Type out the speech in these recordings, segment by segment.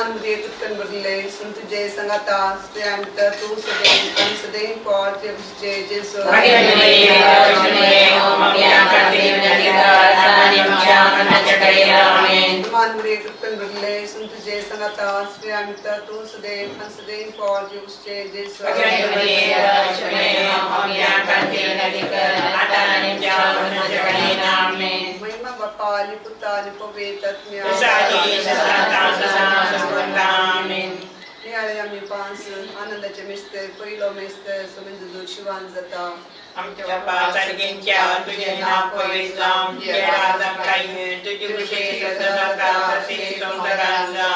Manmudi tutkan berle suntu je sangata setiam tu sedeng kan sedeng por je Jesu Bagi Maria Jumaya Maria Karti Nalika Tani Maria Kanacakaya Amin. Manmudi tutkan berle suntu je sangata setiam tu sedeng kan sedeng por je Jesu Bagi Maria Jumaya Maria Karti Nalika Tani Maria Kanacakaya Amin. महिमा Bapa ni Putra ni Pavitratnya Sesadi sesata sesata Amin. Ni ayam ni pansu ananda cemiste पहिलो miste sumindu Shivan zata आमच्या पाचार्यांच्या तुझे नाव पवित्रम जयराधम काही तुझे विशेष सदाता प्रसिद्ध सुंदरांचा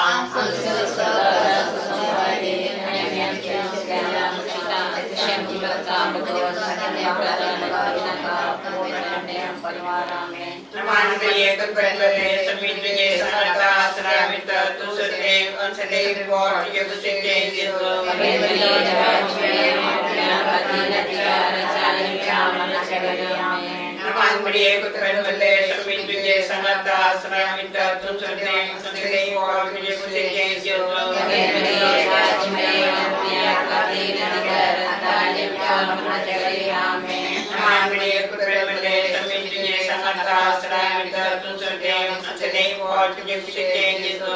नमान प्रिय कंपनले समित तुझे सनाता श्रावित तुझे अंशले और तुझे विशेष जिसो नमान प्रिय कंपनले समित तुझे सनाता श्रावित तुझे अंशले और तुझे विशेष जिसो नमान प्रिय कंपनले समित तुझे सनाता श्रावित तुझे अंशले और तुझे विशेष जिसो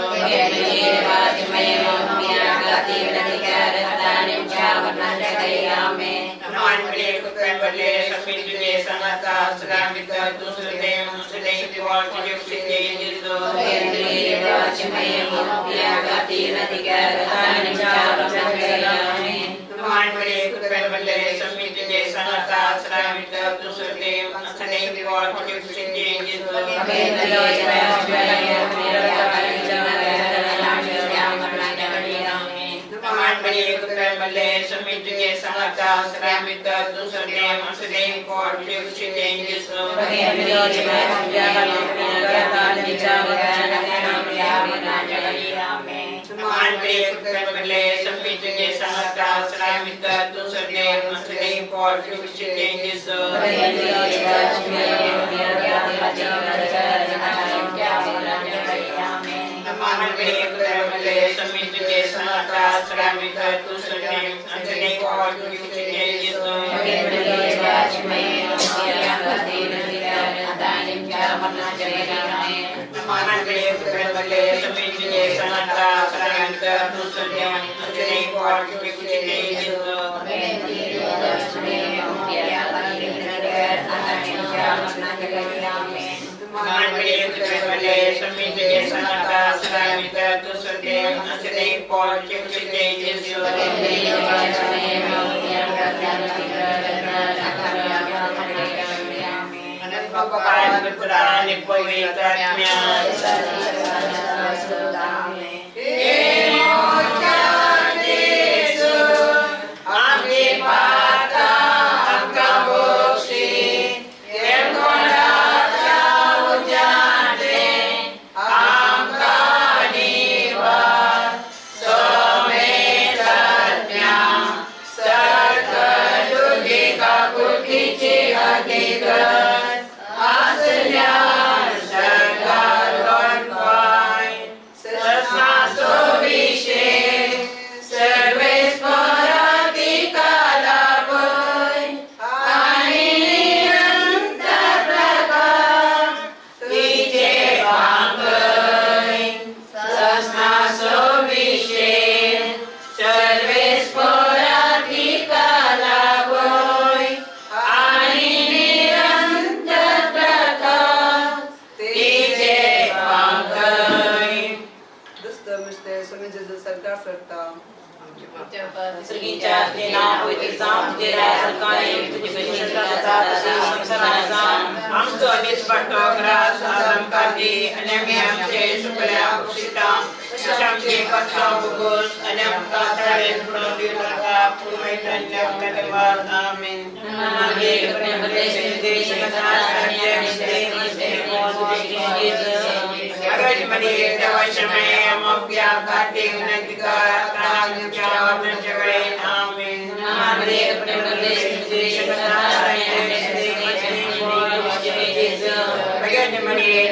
नमान प्रिय कंपनले समित तुझे सनाता श्रावित तुझे अंशले और तुझे विशेष जिसो नमान प्रिय कंपनले समित तुझे सनाता श्रावित तुझे अंशले और तुझे विशेष जिसो नमान प्रिय कंपनले समित तुझे सनाता श्रावित तुझे अंशले और तुझे विशेष जिसो नमान प्रिय कंपनले समित तुझे सनाता श्रावित तुझे अंशले और तुझे विशेष जिसो नमान प्रिय कंपनले समित तुझे सनाता श्रावित तुझे अंशले और तुझे विशेष जिसो नमान प्रिय कंपनले समित तुझे सनाता श्रावित तुझे अंशले और तुझे विशेष जिसो नमान प्रिय कंपनले समित तुझे सनाता श्रावित तुझे अंशले और तुझे विशेष जिसो Bapak Putra ni Pavitratnya Amin.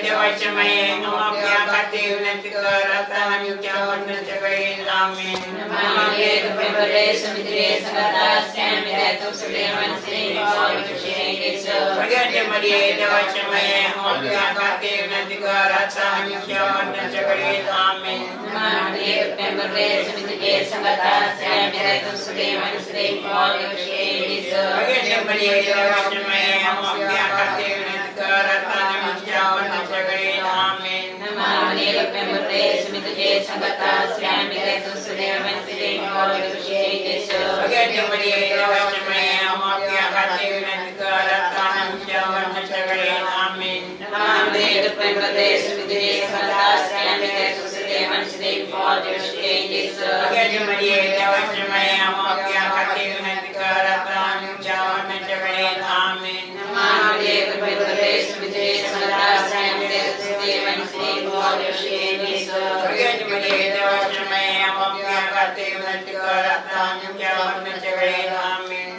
देवाच्या माये आपल्या खाते विनंती कर आता आमच्या मरणाच्या वेळी आमेन. सगळ्यांच्या मध्ये देवाच्या माये आपल्या खाते विनंती कर आता आमच्या मरणाच्या वेळी आमेन. सगळ्यांच्या मध्ये देवाच्या माये आपल्या खाते विनंती कर आता आमच्या मरणाच्या वेळी आमेन. सगळ्यांच्या मध्ये देवाच्या माये आपल्या खाते विनंती कर आता आमच्या मरणाच्या वेळी आमेन. सगळ्यांच्या मध्ये देवाच्या माये आपल्या खाते विनंती कर आता आमच्या मरणाच्या वेळी आमेन. सगळ्यांच्या मध्ये देवाच्या माये आपल्या खाते विनंती कर आता आमच्या मरणाच्या वेळी आमेन.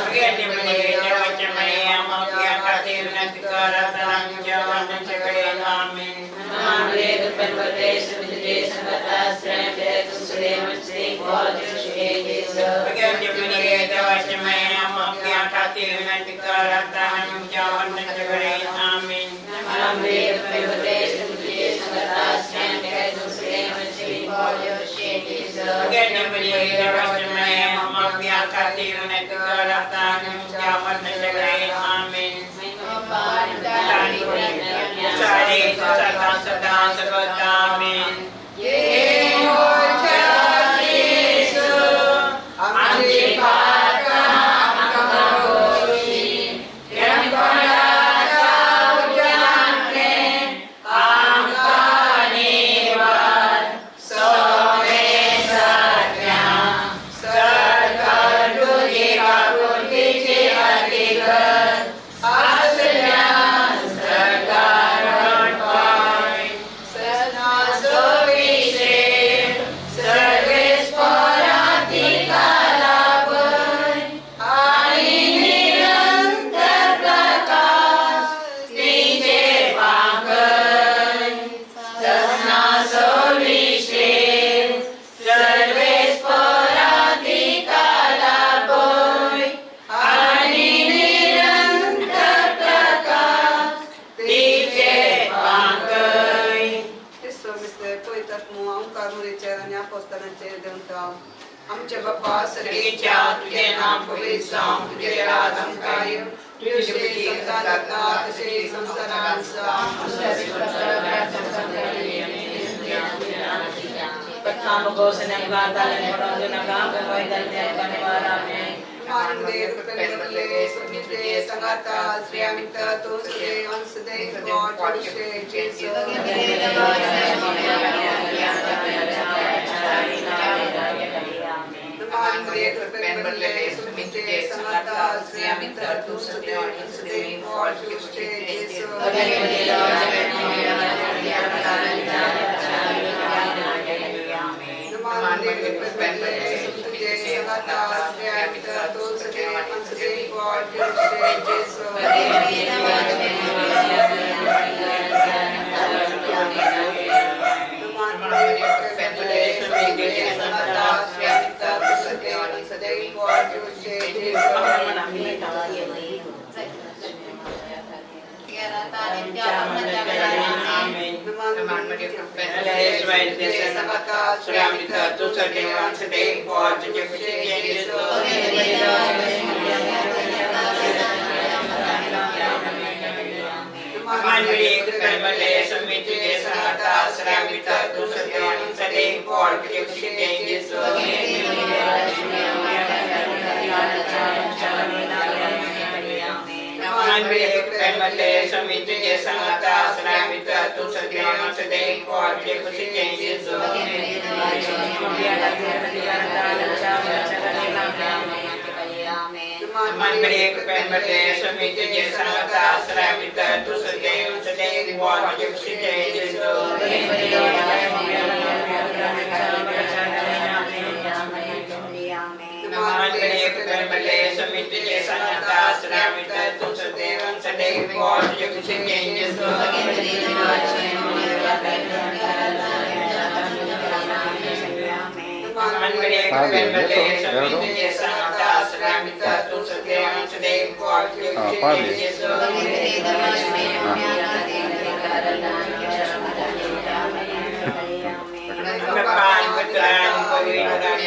सगळ्यांच्या मध्ये देवाच्या माये आपल्या खाते विनंती कर आता आमच्या मरणाच्या वेळी आमेन. सगळ्यांच्या मध्ये देवाच्या माये आपल्या खाते विनंती कर आता आमच्या मरणाच्या वेळी आमेन. सगळ्यांच्या मध्ये देवाच्या माये आपल्या खाते विनंती कर आता आमच्या मरणाच्या वेळी आमेन. सारे सदा सदा सर्वदा आमेन. आमचे आमचे बाप्पा सर्वेच्या तुझे नाम पवित्र तुझे राजम कार्य तुझे संतानात्मा तसे Manbele Kumbele Samiti Sanata Sramita Tusadevan Sadev God Yukshin Changes Manbele Kumbele Samiti Sanata Sramita Tusadevan Sadev God Yukshin Kapan Putraan Pavitraan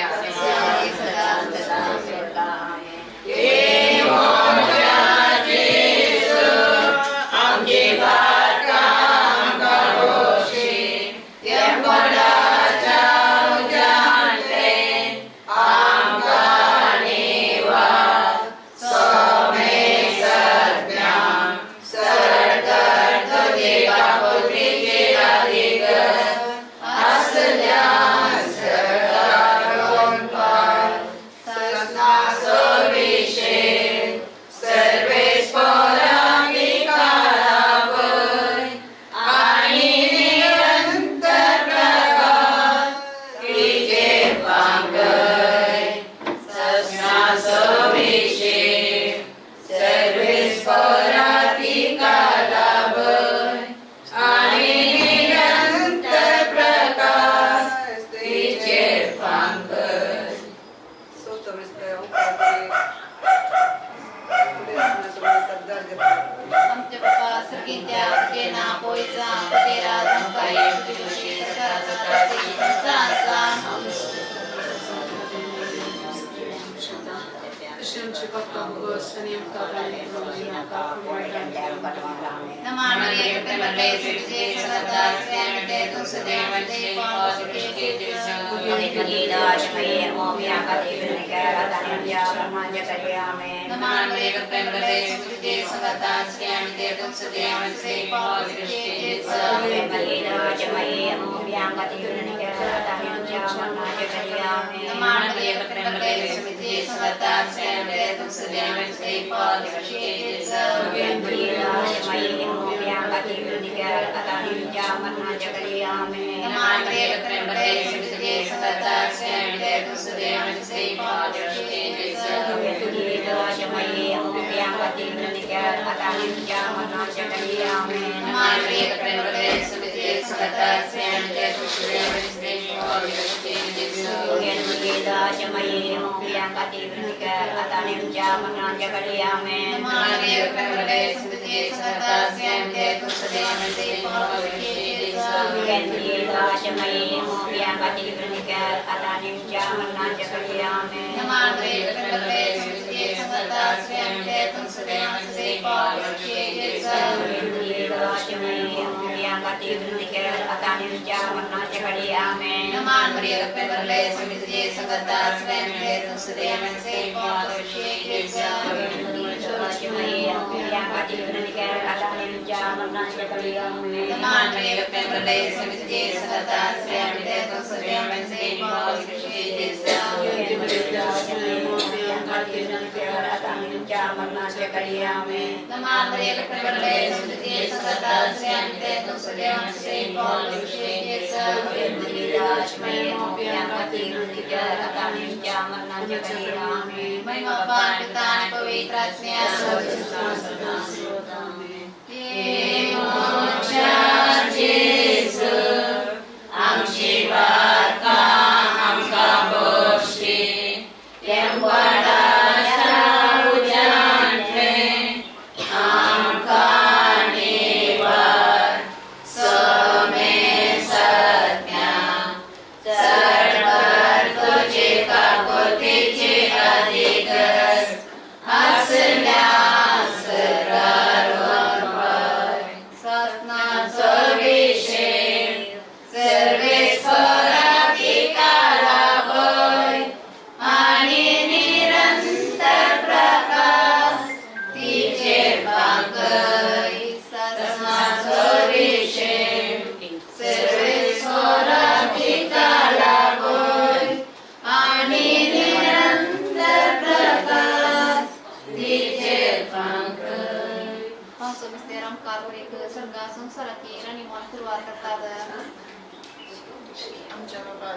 आमच्या बाबा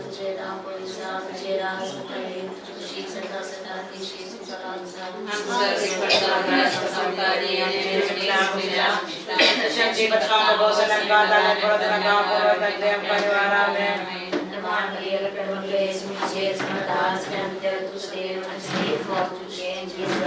तुझे नाम बोलिसा तुझे राज सकाळी तुझी सदा सदा तिशी सुचलांचा शक्ति बचाओ भोसलन का दान प्रदान का पूर्ण परिवार में Maria, Pradesh, Mrs. Matas, and to stay and stay for to change his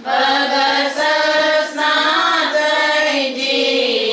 Bhagasa Snadai Ji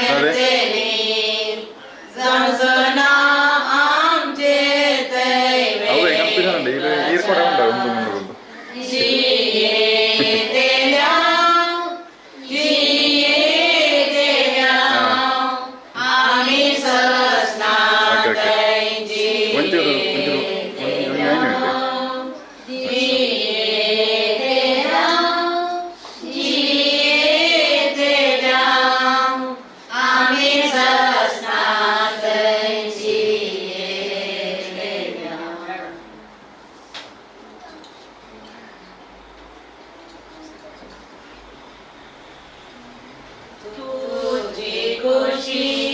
అదే కనిపిస్తానండి ఇది కూడా ఉండదు ముందు ముందు ముందు కొంచెం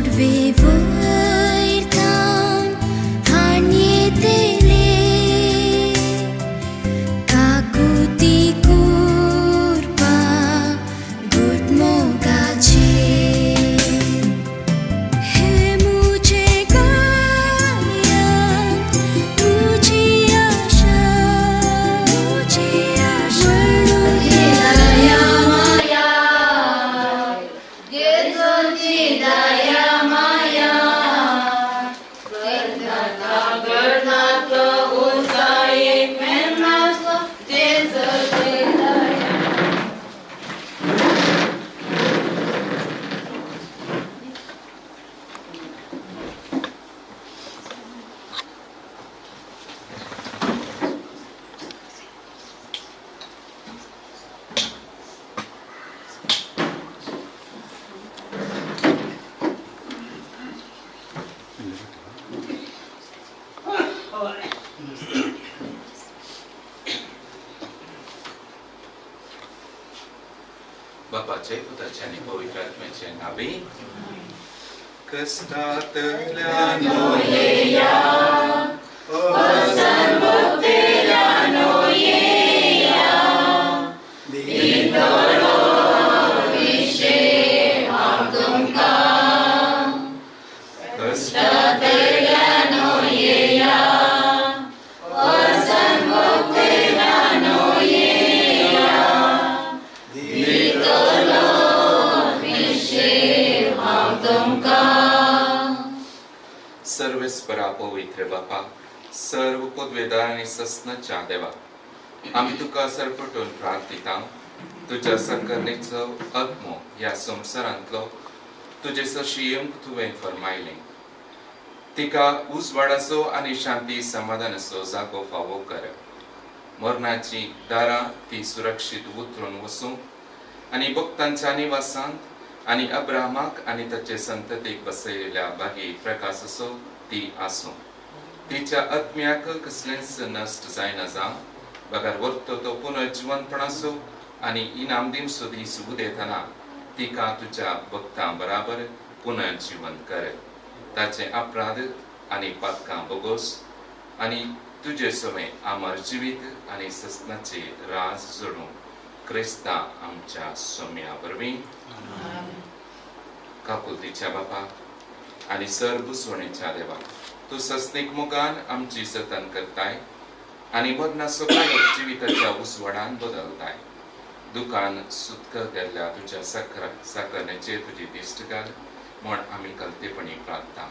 गोडवे वयरतान हाण येतेले काकुती कोरपा गुटमोगाचे हे मुझे गायन तुझी आशा म्हणून हे दया माया येजोची दया माया गरनात उसाई मेनास जेजोची दया बापाचे पुत्राचे आणि पवित्र आत्म्याचे नावे कष्टातल्यानो येया असंभोगतेल्यानो येया दिनदलो विशे हांव तुमकां कष्टातल्यानो येया असंभोगतेल्यानो येया सर्वेस्परा पवित्र बापा सर्व पदवेदार आणि सस्नाच्या देवा आम्ही तुका सरपटून प्रार्थिता तुझ्या संकरणेचो आत्मो ह्या संवसारांतलो तुजे सशीयम तुवें फरमायलें तिका उजवाडाचो आनी शांती समाधानाचो जागो फावो कर मरणाची दारां ती सुरक्षीत उतरून वसूं आनी भक्तांच्या निवासांत आनी अब्राहमाक आनी ताचे संततीक बसयलेल्या बागी प्रकाशाचो ती आसूं तिच्या आत्म्याक कसलेंच नश्ट जायना जावं बगार वर्तो तो पुनर्जीवनपणाचो आनी इनाम दिवचो दीस उदेताना तिका तुज्या भक्तां बराबर पुनर्जीवन कर ताचे अपराध आनी पातकां बोगोस आनी तुजे समें अमर जिवीत आनी सस्नाचे राज जोडूं क्रिस्ता आमच्या सोम्या वरवीं काकुलतीच्या बापा आनी सर्वसोणेच्या देवा तू सस्नीक मुगान आमची जतन करताय आनी मरणाचो काळो जिविताच्या उसवडान बदलताय दुकान सुतक केल्ल्या तुज्या साकरणेचेर तुजी दिश्ट घाल म्हण आमी कलतेपणी प्रार्थना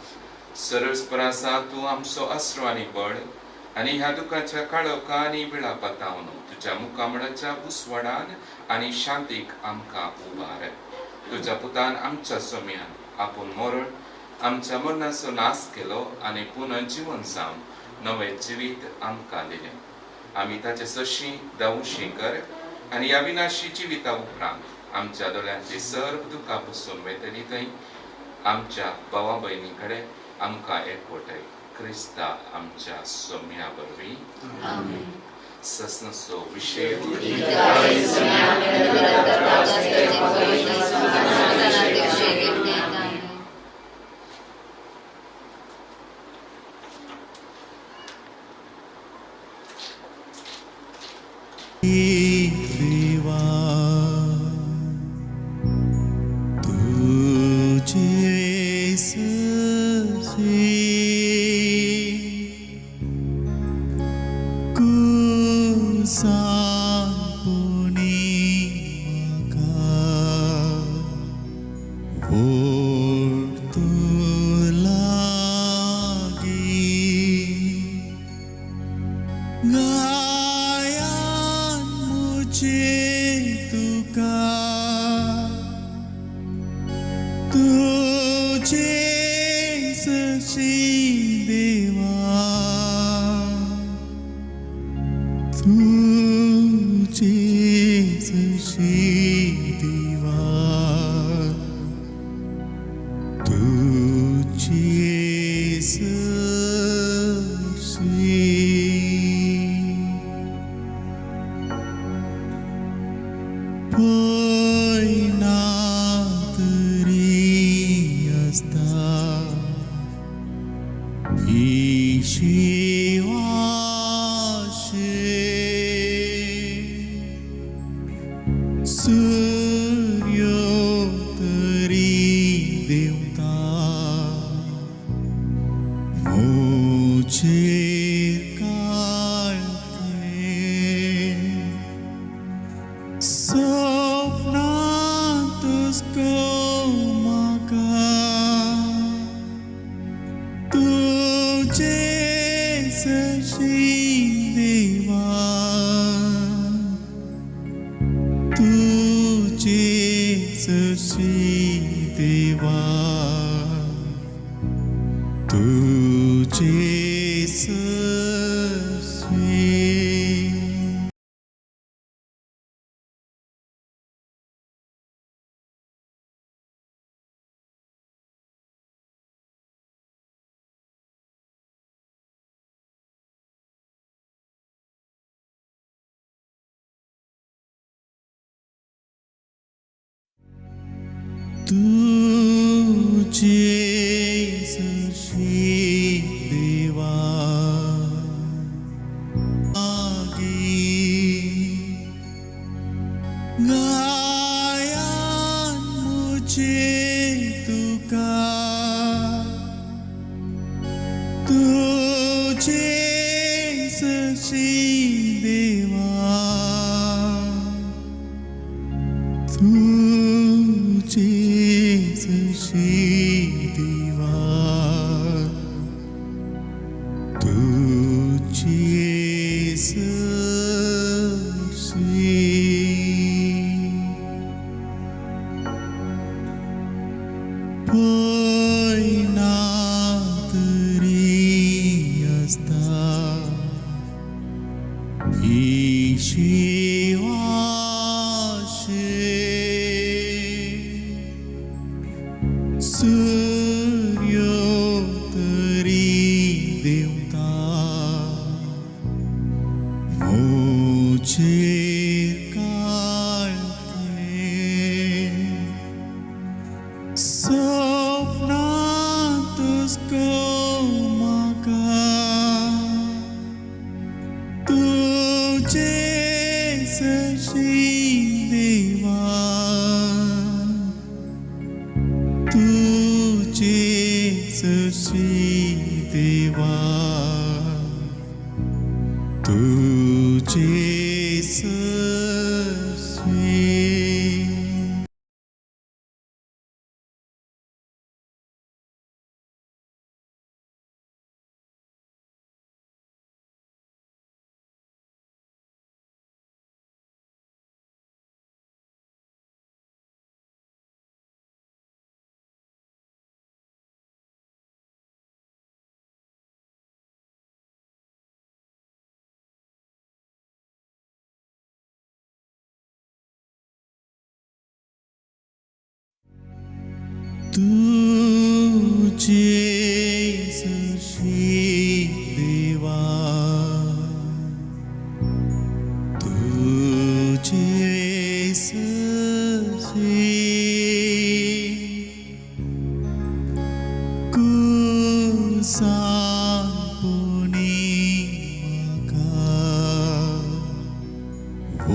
सरस्परासा तू आमचो आसरो आनी बळ आनी ह्या दुखाच्या काळोखा आनी बिळा पातावन तुज्या मुखामळाच्या उसवडान आनी शांतीक आमकां उबार तुज्या पुतान आमच्या सोम्यान आपूण मरण आमच्या मरणाचो नाश केलो आनी पुनर्जीवन जावन नवें जिवीत आमकां दिलें आमी ताचे सशी दावशी कर आनी ह्या विनाशी जिविता उपरांत आमच्या दोळ्यांची सर्व दुखां पुसून वयतली थंय आमच्या भावा भयणी कडेन आमकां एकवटाय क्रिस्ता आमच्या सोम्या वरवीं सस्नसो विशय देवा तुझे ससे कुसापुनी मका ओढ लागी गायान मुझे तुका तुझे सशी देवा तुझे सशी देवा तुझे सशी Poi natri asta सूर्योत्तरी देवता मुझे काढते स्वप्नातच मागा तुझे सशी देवा तुझे सशी देवा तुझे सशी तुझे सशी देवा गायन मुझे तुका तुझे सशी देवा तुझे सशी देवा तुझे सशी पैना तरी असता सूर्योत्तरी देवता मुझे काढते स्वप्नातच मागा तुझे सशी देवा तुझे सशी देवा तुझे सशी तुझे सशी देवा तुझे सशी कुसापुनी मागा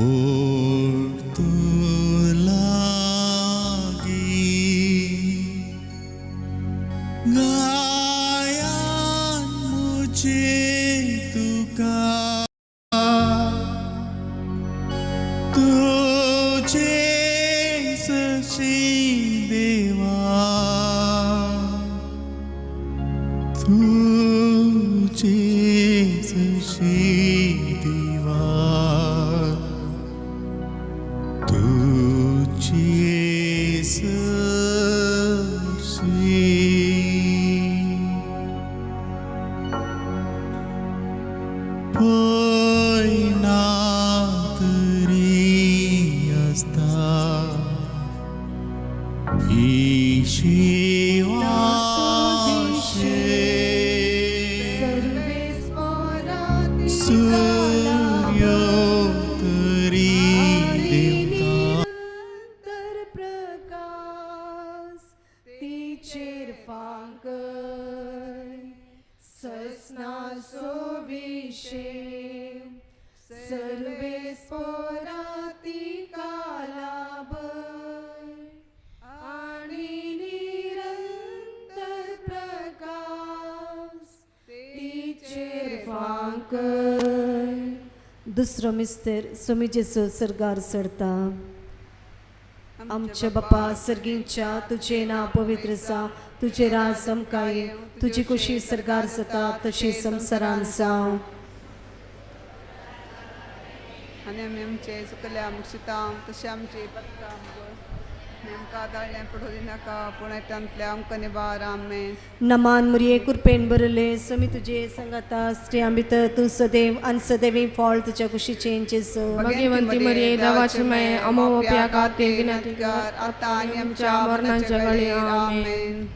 ओढतो गायन मुझे तुका तुझे सशी देवा तुझे सशी देवा तुझे सशी पैना तरी असता सर्वे सस्नासो विषय सर्वे स्फोराती कालाभर आणि निरंतर प्रकाश तिचेर वांकर. दुसरो मिस्तर स्वामी जेसू सरगार सरता. आमच्या बापा सर्गींच्या तुझे नाव पवित्र सा, तुझे राज समकाय, तुझी खुशी सरगार सता तशी संसारान जावं. आणि आम्ही आमचे चुकल्या आमक्षिता तशी आमची पत्ता नेमका आदाळ्या पडोदी नाका पूण एकट्यांतल्या आमकां निबार. आमेन. नमान मुरिये कुरपेन बरले समी तुझे संगता स्त्रियां भितर तूं सदैव आणि सदैवी फळ तुझ्या कुशीचे जेसू. भगवंती मरिये देवाची माय अमोप्या काते विनंती कर आता आणि आमच्या मरणाच्या वेळी. आमेन.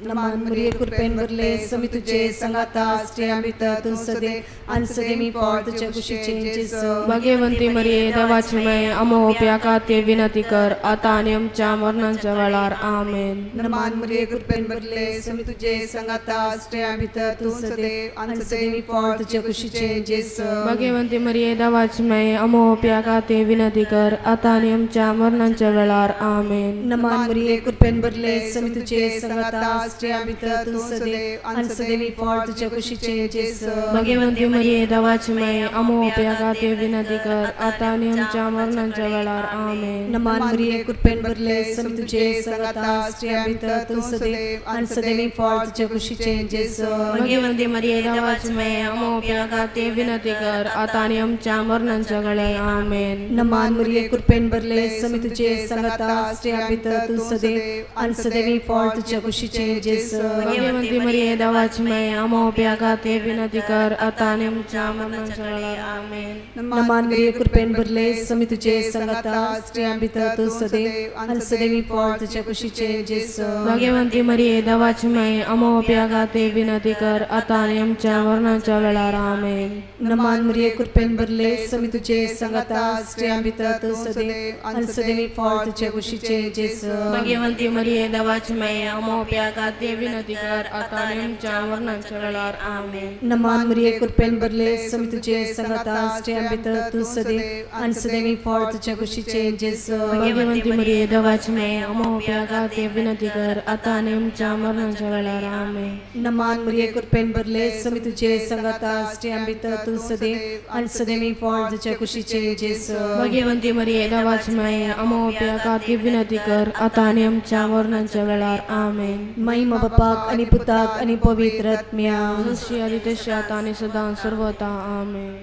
नमान मुरिये कुरपेन बरले समी तुझे संगता स्त्रियां भितर तूं सदैव आणि सदैवी फळ तुझ्या कुशीचे जेसू. भगवंती मरिये देवाची माय अमोप्या काते विनंती कर आता आणि आमच्या मरणाच्या वेळार. आमेन. नमान मुरिये कुरपेन बरले समी तुझे संगता स्त्रियां भितर तूं सदैव आणि सदैवी फळ तुझ्या कुशीचे जेसू. भगवंती मरिये देवाची माय अमोप्या काते विनंती कर आता आणि आमच्या मरणाच्या वेळार. आमेन. नमान मुरिये कुरपेन बरले समी तुझे संगता स्त्रियां भितर तूं सदैव आणि सदैवी फळ तुझ्या कुशीचे जेसू. भगवंती मरिये देवाची माय अमोप्या काते विनंती कर आता आणि आमच्या मरणाच्या वेळार. आमेन. नमान मुरिये कुरपेन बरले समी तुझे संगता स्त्रियां भितर तूं सदैव आणि सदैवी फळ तुझ्या कुशीचे जेसू. भगवंती मरिये देवाची माय अमोप्या काते विनंती कर आता आणि आमच्या मरणाच्या वेळार. आमेन. नमान मुरिये कुरपेन बरले समी तुझे संगता स्त्रियां भितर तूं सदैव आणि सदैवी फळ तुझ्या कुशीचे जेसू. भगवंती मरिये देवाची माय अमोप्या काते विनंती कर आता आणि आमच्या मरणाच्या वेळार. आमेन. नमान मुरिये कुरपेन बरले समी तुझे संगता स्त्रियां भितर तूं सदैव आणि सदैवी फळ तुझ्या कुशीचे जेसू. भगवंती मरिये देवाची माय अमोप्या काते विनंती कर आता आणि आमच्या मरणाच्या वेळार. आमेन. नमान मुरिये कुरपेन बरले समी तुझे संगता स्त्रियां भितर तूं सदैव आणि सदैवी फळ तुझ्या कुशीचे जेसू. भगवंती मरिये देवाची माय अमोप्या काते विनंती कर आता आणि आमच्या मरणाच्या वेळार. आमेन. नमान मुरिये कुरपेन बरले समी तुझे संगता स्त्रियां भितर तूं सदैव आणि सदैवी फळ तुझ्या कुशीचे जेसू. भगवंती मरिये देवाची माय अमोप्या काते विनंती कर आता आणि आमच्या मरणाच्या वेळार. आमेन. नमान मुरिये कुरपेन बरले समी तुझे संगता स्त्रियां भितर तूं सदैव आणि सदैवी फळ तुझ्या कुशीचे जेसू. भगवंती मरिये देवाची माय अमोप्या काते विनंती कर आता आणि आमच्या मरणाच्या वेळार. आमेन. महिमा बापाक आणि पुताक आणि पवित्र आत्म्या जशी आली तशी आता आणि सदा सर्वता. आमेन.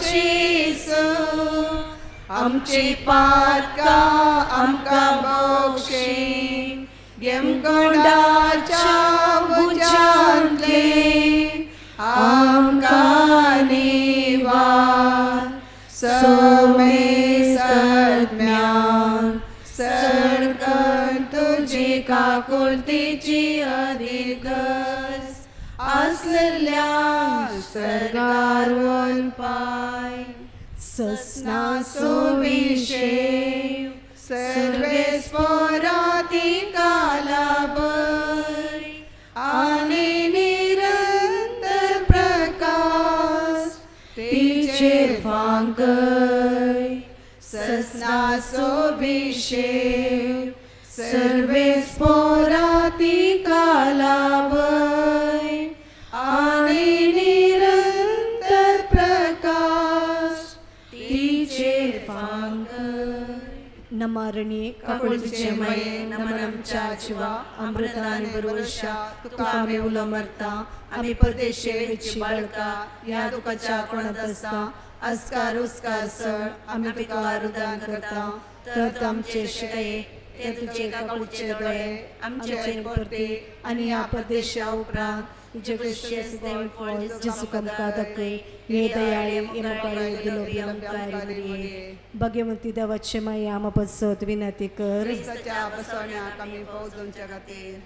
जेसू आमची पातका आमकां बक्षी देमगोंडाच्या भुजांतले आमकां निवार. सोमे सत्म्यान सडकन तुजी काकुळतीची अधिगस असलेल्या सरगारवन पाय. सस्नासो विषय सर्वे स्फोराती कालाभर आणि निरंतर प्रकाश तिचेर वांकर. सस्नासो विषय सर्वे स्फोराती कालाभर आणि निरंतर प्रकाश तिचेर वांकर. नमारणी काकुळतीचे मये नमन आमच्या जिवा अमृता आणि बरोशा तुका आम्ही उलो मरता. आम्ही परदेशे वेची बाळका या दुखाच्या कोणात असता. अस्कार उस्कार सळ आम्ही तुका आरुदान करता. तर आमचे शिकये ते तुझे काकुळचे डोळे आमचेर परते आणि या परदेशा उपरांत तुझे कृष्य सदैव फळ जेसू कमका दक्कय. हे दयाळे इमकाळे दिलोबियमकारी मरिये. भगवंती देवाचे माये आम पसत विनंती कर. ख्रिस्ताच्या बसवण्याक आमी पावजोवच्या खातीर.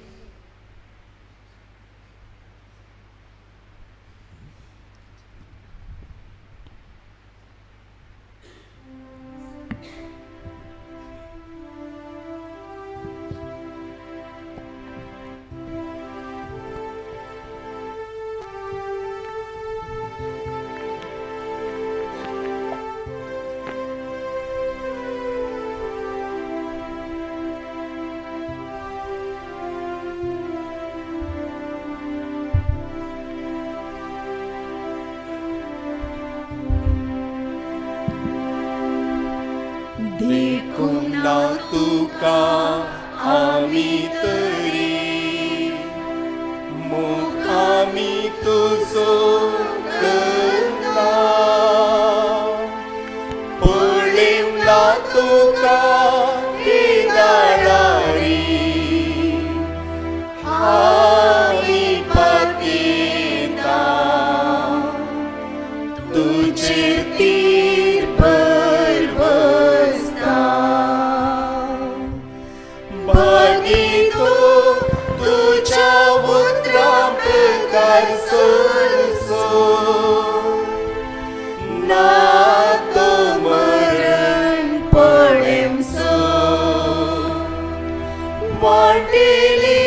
वाटेली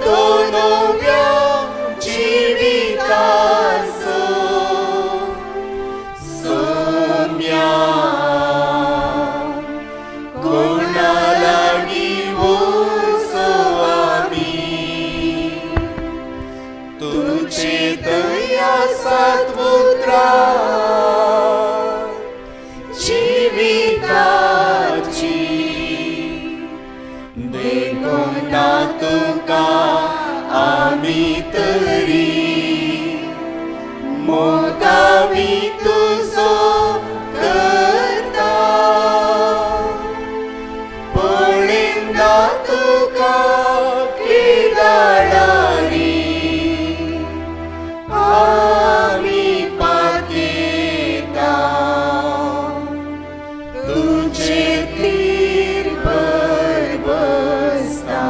तो नव्या जिविताचो सोम्या कोणा लागीं वचो आमी तुझे दया सत्पुत्रा जिविताची देखून ना तुका आमी तरी मोगावी तुजो करता पळयना तुका केदारारी आमी पातयता तुझे तीर बसता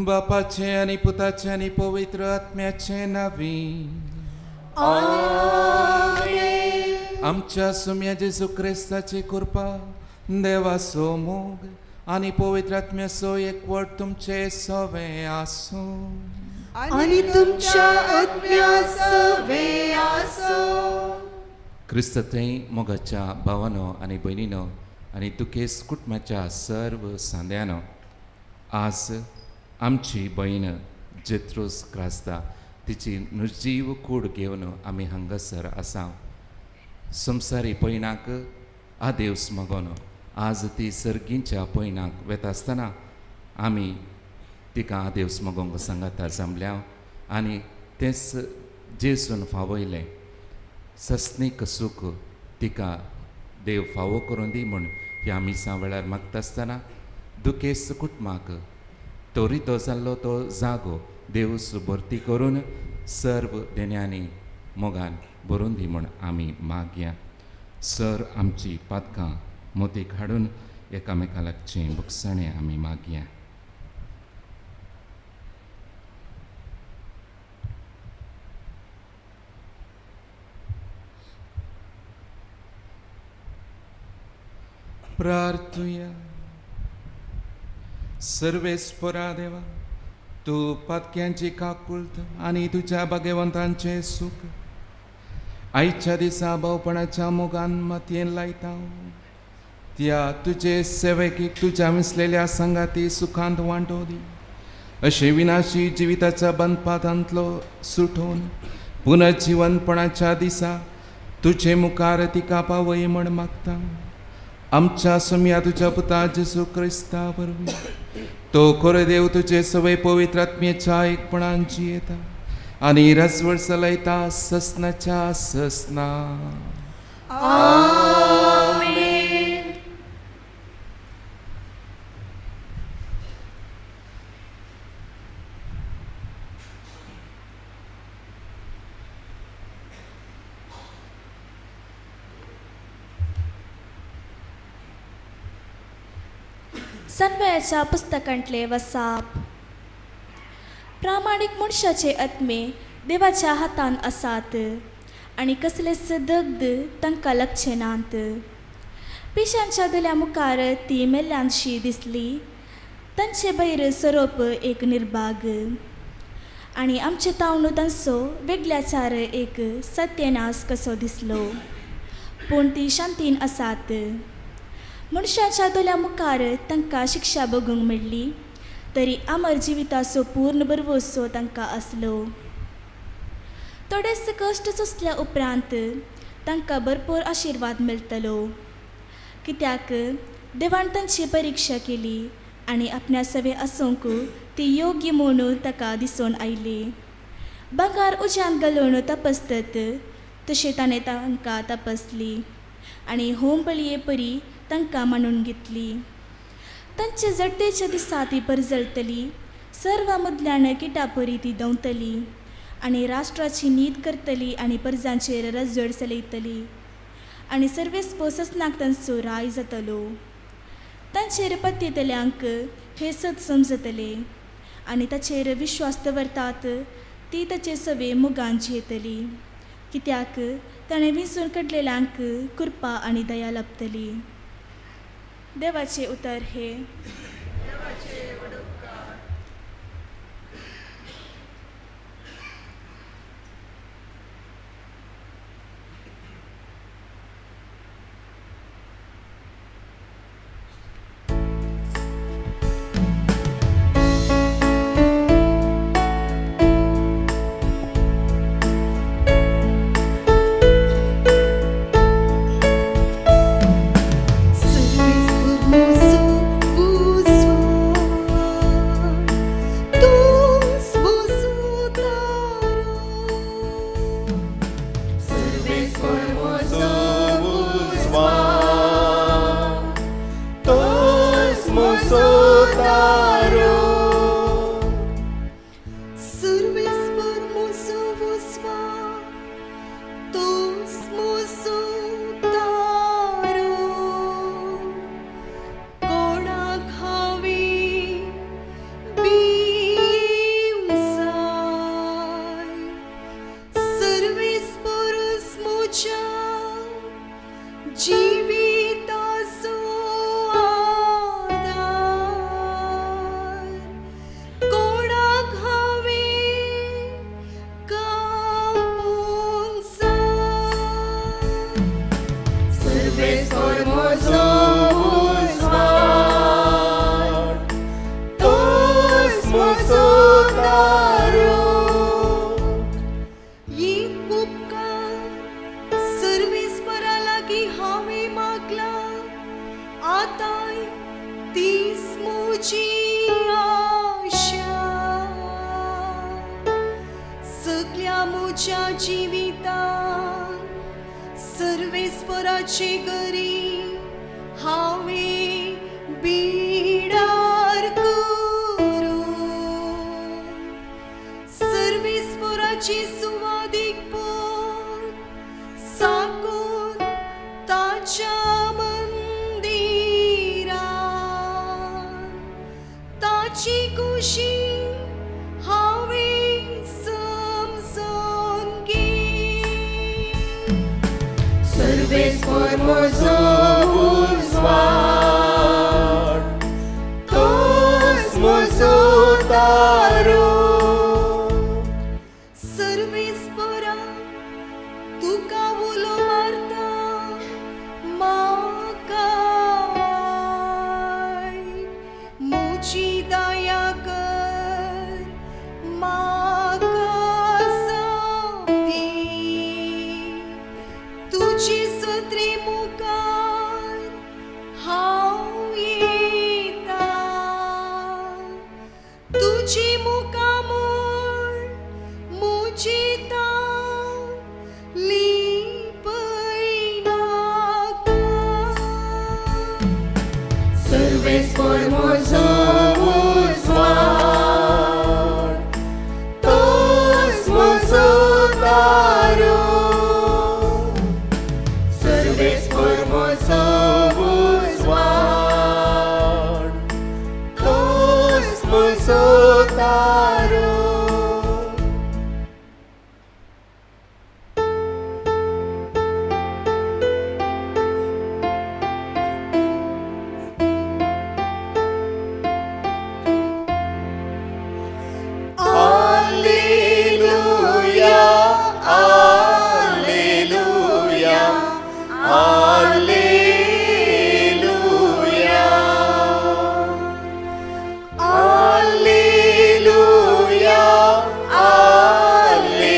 बापाचे आणि पुताचे आणि पवित्र आत्म्याचे नावी आमच्या सुम्या जेजू क्रिस्ताची कृपा देवाचो मोग आणि पवित्र आत्म्याचो एकवट तुमचे सवे आसो आणि तुमच्या आत्म्यासवे आसो. क्रिस्त थंय मोगाच्या भावानो आणि भयणीनो आणि तुकेस कुटुंबाच्या सर्व सांद्यानो आज आमची भयण जेत्रोस क्रास्ता तिची निर्जीव कूड घेवन आमी हांगासर आसा. संवसारी पयणाक आ देवस मागोन आज ती सर्गींच्या पयणाक वेता आसतना आमी तिका आ देवस मागोंक सांगाता जमल्या आनी तेच जेसून फावयलें सस्नीक सूख तिका देव फावो करून दी म्हूण ह्या मिसा वेळार मागता आसतना दुखेस्त कुटुंबाक तोरितो जाल्लो तो जागो देवस भरती करून सर्व देण्यांनी मोगान भरून दी म्हूण आमी मागया. सर आमची पातकां मोतीक हाडून एकामेका लागचें बुकसाणें आमी मागया. प्रार्थुया. सर्वेस्परा देवा तूं पातक्यांची काकुळट आनी तुज्या भाग्यवंतांचे सूख आयच्या दिसा भावपणाच्या मोगान मातयेन लायता. त्या तुजे सेवकीक तुज्या मिसलेल्या संगाती सुखांत वांटो दी. अशे विनाशी जिविताच्या बंदपातांतलो सुटोवन पुनर्जीवनपणाच्या दिसा तुजे मुखार तिका पावय म्हण मागता. आमच्या सुम्या तुज्या पुता जेजू क्रिस्ता वरवीं तो खरो देव तुजे सवय पवित्र आत्म्याच्या एकपणान जियेता आनी रसवळ चलयता ससनाच्या ससना. सन्वयाच्या पुस्तकांतले वसाप. प्रामाणीक मनशाचे आत्मे देवाच्या हातान आसात आनी कसलेच दगद तांकां लागचे नात. पिशांच्या दल्या मुखार ती मेल्ल्यांशी दिसली. तांचे भायर सरोप एक निर्भाग आनी आमचे तावणू तांचो वेगळ्याचार एक सत्यनास कसो दिसलो. पूण ती शांतीन आसात. मनशाच्या दोल्या मुखार तांकां शिक्षा भोगूंक मेळ्ळी तरी अमर जिविताचो पूर्ण बरवोसो तांकां आसलो. थोडेच कश्ट सोंसल्या उपरांत तांकां भरपूर आशिर्वाद मेळटलो. कित्याक देवान तांची परिक्षा केली आनी आपल्या सवे आसूंक ती योग्य म्हणून ताका दिसून आयली. भांगार उज्यान घालून तपासतात तशें ताणें तांकां तपासली आनी होम बळये परी तांकां मांडून घेतली. तांचे जडतेच्या दिसा ती परजळटली. सर्व मदल्यान किटा परी ती दवतली आनी राष्ट्राची नीत करतली आनी परजांचेर रजवड चलयतली आनी सर्वेस्प ससनाक तांचो राय जातलो. तांचेर पत्तेतल्यांक हे सत समजतले आनी ताचेर विश्वास दवरतात ती ताचे सवे मोगान जियेतली. कित्याक ताणें विंचून काडलेल्यांक कृपा आनी दया लाभतली. देवाचे उतर हे सर्वेस्पराची करी हावे बिडार करू सर्वेस्पराची सुवादीक पोट साकून ताच्या मंदिरान ताची कुशी हावे समजून घे सर्वेस्पर म्हजो उजवाड तोच म्हजो तारो सर्वेस्परा तुका उलो मारता म्हाका म्हजी दया कर म्हाका सावती तुजी सत्री मुखार हांव येता तुजी मुखामोळ म्हजी तान लिपयनाका सर्वेस्पर म्हजो उजवाड तोच म्हजो तारो सर्वेस्पर म्हजो उजवाड तोच म्हजो तारो Alleluia, Alleluia, Alleluia, Alleluia, Alleluia,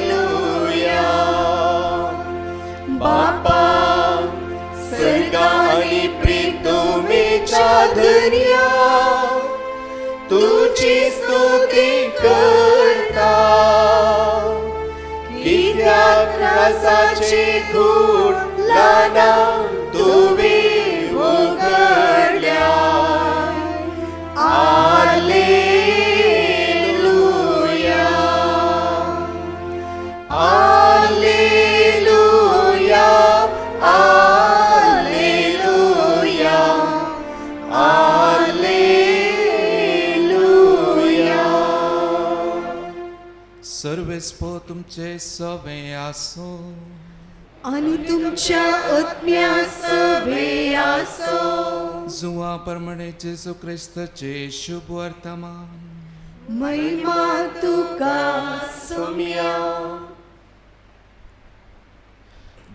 Alleluia. Bapa, सर्गा आणि प्रीतुमेच्या धन्या तुझी स्तुती करता कित्याक रासाचे घूट लानां तुवें उगडल्या Alleluia, Alleluia, Alleluia, Alleluia. सर्वेस्पो तुमचे सवे आसूं आणि तुमच्या आत्म्यास वे असो. जुवा प्रमाणे जेसू ख्रिस्ताचे शुभ वर्तमान. महिमा तुका सोम्या.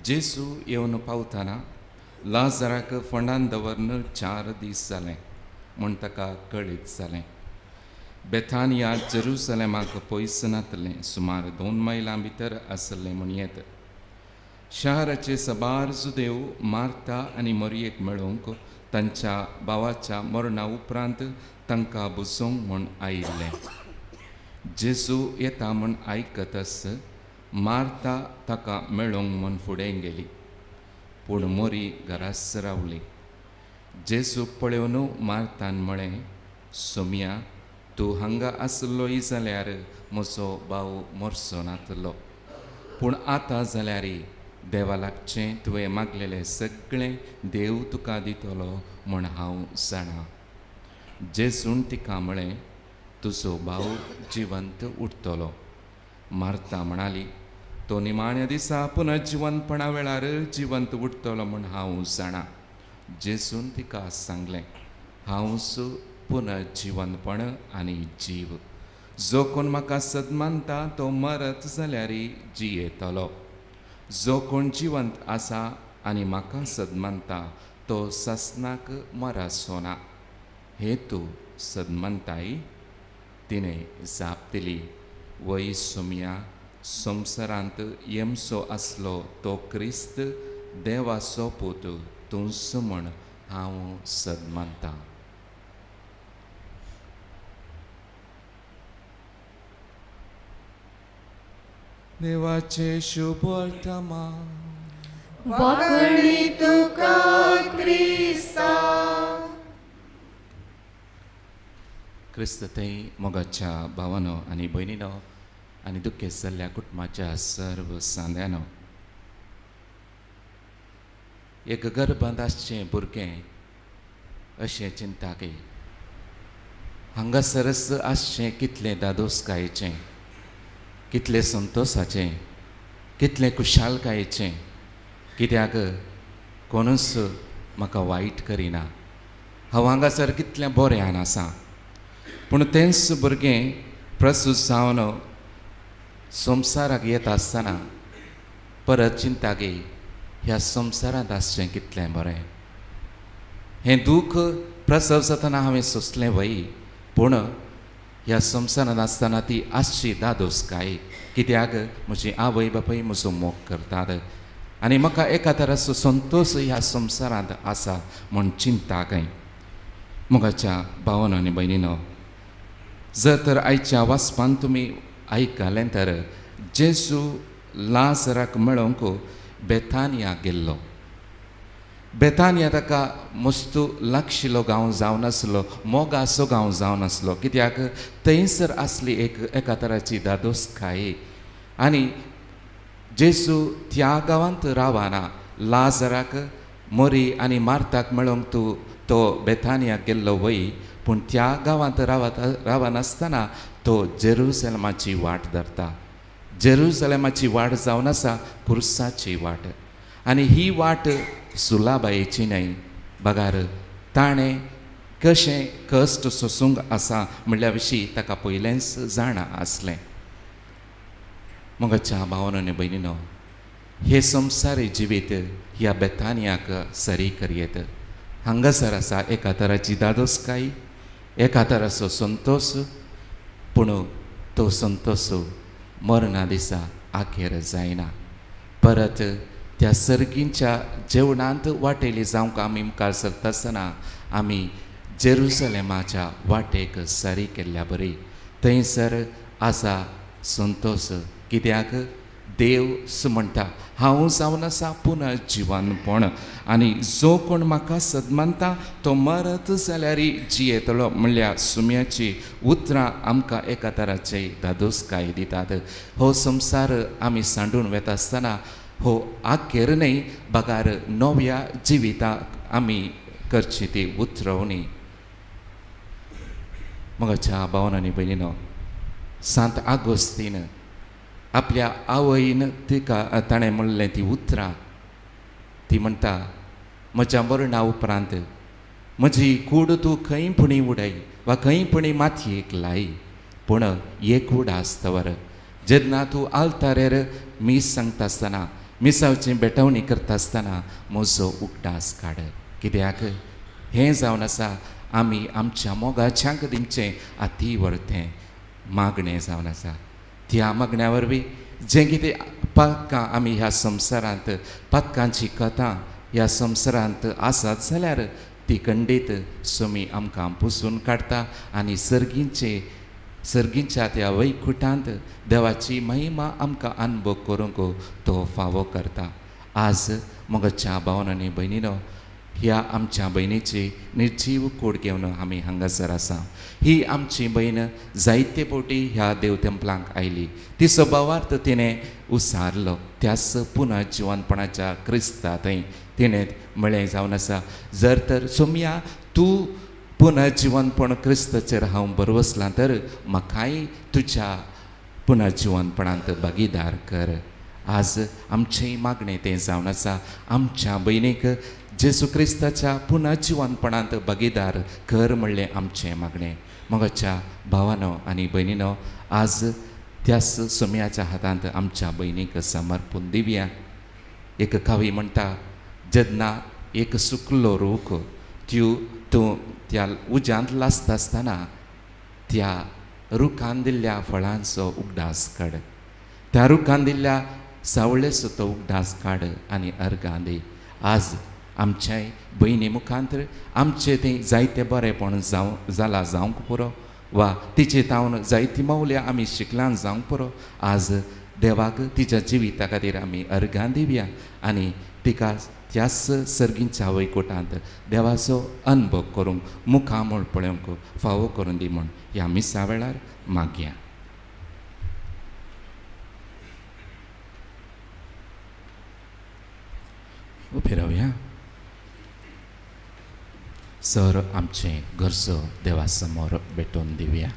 जेसू येवन पावतना लाजराक फोंडान दवरन 4 दीस जाले म्हूण ताका कळीत जालें. बेथानिया जेरुसलेमाक पयसनातलें सुमार 2 मैलां भितर आसलें म्हूण येत. शाराचे सबार जुदेव मार्ता आनी मरियेक मेळोवंक तांच्या भावाच्या मरणा उपरांत तांकां बुजोवंक म्हूण आयिल्ले. जेजू येता म्हूण आयकतच मार्ता ताका मेळोवंक म्हूण फुडें गेली, पूण मोरी घरास रावली. जेजू पळयोवन मार्तान म्हळें, सोम्या, तूं हांगा आसलोय जाल्यार म्हजो भाव मरचो नातलो, पूण आतां जाल्यार देवा लागचें तुवें मागलेलें सगळें देव तुका दितलो म्हूण हांव जाणा. जेजून तिका म्हळें, तुजो भाव जिवंत उरतलो. मार्ता म्हणाली, तो निमाण्या दिसा पुनर्जिवंतपणा वेळार जिवंत उरतलो म्हूण हांव जाणा. जेजून तिका सांगलें, हांवच पुनर्जिवंतपण आनी जीव. जो कोण म्हाका सदमानता तो मरत जाल्यार जियेतलो. जो कोण जिवंत आसा आनी म्हाका सदमानता तो ससनाक मरासो ना. हे तूं सदमानताय? तिणें जाप दिली, वय सोम्या, संवसारांत येमचो आसलो तो क्रिस्त देवाचो पूत तूंच म्हूण हांव सदमानतां. देवाचे शुभ वर्तमान. वाकणी तुका क्रिस्ता. क्रिस्त थंय मोगाच्या भावानो आनी भयणीनो आनी दुख्खे जाल्ल्या कुटुंबाच्या सर्व सांद्यानो, एक गर्भांत आसचें भुरगें अशें चिंता की हांगासरस आसचें कितलें दादोसकायेचें, कितलें संतोशाचें, कितलें खुशालकायेचें, कित्याक कोणूच म्हाका वायट करिना. हांव हांगासर कितलें बऱ्यान आसा. पूण तेंच भुरगें प्रसूत जावन संवसाराक येता आसतना परत चिंता की ह्या संवसारांत आसचें कितलें बरें. हें दूख प्रसव जातना हांवें सोंसलें वय, पूण ह्या संवसारांत आसतना ती आसची दादोसकाय, कित्याक म्हजी आवय बापूय म्हजो मोग करतात आनी म्हाका एका तराचो संतोश ह्या संवसारांत आसा म्हूण चिंता काय. मोगाच्या भावानो आनी भयणीनो, जर तर आयच्या वाचपान तुमी आयकलें तर जेजू लाजराक मेळोवंक बेथानिया गेल्लो. बेथानिया ताका मस्तू लागशिल्लो गांव जावन आसलो, मोगाचो गांव जावन आसलो, कित्याक थंयसर आसली एका तराची दादोसकाय. आनी जेजू त्या गांवांत रावना. लाजराक मोरी आनी मार्ताक मेळोवंक तो बेथानिया गेल्लो वय, पूण त्या गांवांत रावनासतना तो जेरुसलेमाची वाट धरता. जेरुसलेमाची वाट जावन आसा क्रुसाची वाट. आनी ही वाट सुलाबायेची न्हय. बगार ताणें कशें कश्ट सोसूंक आसा म्हणल्या विशीं ताका पयलेंच जाणा आसलें. मोगाच्या भावानो आनी भयणीनो, हे संवसारी जिवीत ह्या बेथानियाक सरी करयेत. हांगासर आसा एका तराची दादोसकाय, एका तराचो संतोश, पूण तो संतोश मरणा दिसा आखेर जायना. परत त्या सर्गींच्या जेवणांत वाटेली जावंक आमी मुखार सरता आसतना आमी जेरुसलेमाच्या वाटेक सरी केल्ल्या बरी. थंयसर आसा संतोश, कित्याक देव म्हणटा, हांव जावन आसा पुनर्जिवंतपण आनी जो कोण म्हाका सदमानता तो मरत जाल्यार जियेतलो म्हणल्या सुम्याची उतरां आमकां एका तराची दादोसकाय दितात. हो संवसार आमी सांडून वेता आसतना हो आखेर न्हय, बगार नव्या जिविताक आमी करची ती उतरवणी. मोगाच्या भावानो आनी भयणीनो, सांत आगोस्तीन आपल्या आवयन तिका ताणें म्हणलें ती उतरां ती म्हणटा म्हज्या मरणा उपरांत म्हजी कूड तूं खंयपणी उडय वा खंयपणी मातयेक लाई पूण एक कूड आसतवर जेन्ना तूं आल्तारेर मीस सांगता आसतना मिसावची बेटवणी करता आसतना म्हजो उगडास काड कित्याक हें जावन आसा आमी आमच्या मोगाच्याक दिवचें अती व्हडतें मागणें जावन आसा त्या मागण्या वरवीं जें कितें पदकां आमी ह्या संवसारांत पदकांची कथा ह्या संवसारांत आसात जाल्यार ती खंडीत सोमी आमकां पुसून काडटा आनी सर्गींच्या त्या वैकुठांत देवाची महिमा आमकां अनुभव करूंक तो फावो करता. आज मोगाच्या भावांनो आनी भयणीनो ह्या आमच्या भयणीची निर्जीव कूड घेवन आमी हांगासर आसा. ही आमची भयण जायते फावटी ह्या देवतेंपलांक आयली. तिचो भावार्थ तिणें उसारलो त्याच पुनः जिवनपणाच्या क्रिस्तांतय तिणें म्हळें जावन आसा जर तर सोम्या तूं पुनः जिवनपण क्रिस्ताचेर हांव बरवसलां तर म्हाकाय तुज्या पुनः जिवनपणांत भागीदार कर. आज आमचें मागणें तें जावन आसा आमच्या भयणीक जेजू क्रिस्ताच्या पुनः जिवनपणांत भागीदार कर म्हणलें आमचें मागणें. मोगाच्या भावांनो आनी भयणीनो आज त्याच सोम्याच्या हातांत आमच्या भयणीक समर्पून दिवया. एक कवी म्हणटा जेन्ना एक सुकलो रूख तूं त्या उज्यांत लासता आसतना त्या रुखान दिल्ल्या फळांचो उगडास काड त्या रुखान दिल्ल्या सावळेचो तो उगडास काड आनी अर्गां दी. आज आमच्या भयणी मुखांतर आमचें तें जायतें बरेंपण जालां जावंक पुरो वा तिचे तावन जायतीं मौल्यां आमी शिकलां जावंक पुरो. आज देवाक तिच्या जिविता खातीर आमी अर्गां दिवया आनी तिका त्याच सर्गींच्या वैकुठांत देवाचो अनुभव करूंक मुखामोळ पळोवंक फावो करून दी म्हूण ह्या मिसा वेळार मागया. उबे रावया. सर आमचें गरजो देवा समोर भेटोवन दिवया.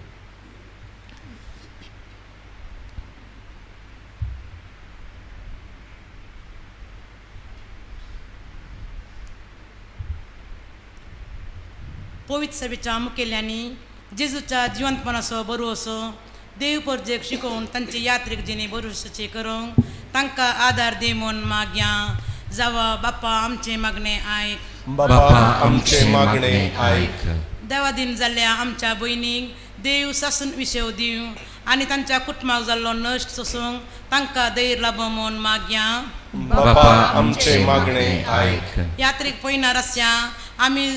पवित्र सभेच्या मुखेल्यांनी जेजूच्या जिवंतपणाचो भरवसो देव परजेक शिकोवन तांचे यात्रेक जिणे भरवशाचे करूंक तांकां आदार दी म्हूण मागया. जावा बाप्पा आमचें मागणें आयक. बाप्पा आमचें मागणें आयक. देवादीन जाल्ल्या आमच्या भयणीक देव सासून विशेव दिवं आनी तांच्या कुटुंबाक जाल्लो नश्ट सोसूंक तांकां धैर्य लाभ म्हूण मागया. बाप्पा आमचें मागणें आयक. यात्रेक पयना रस्त्या आमी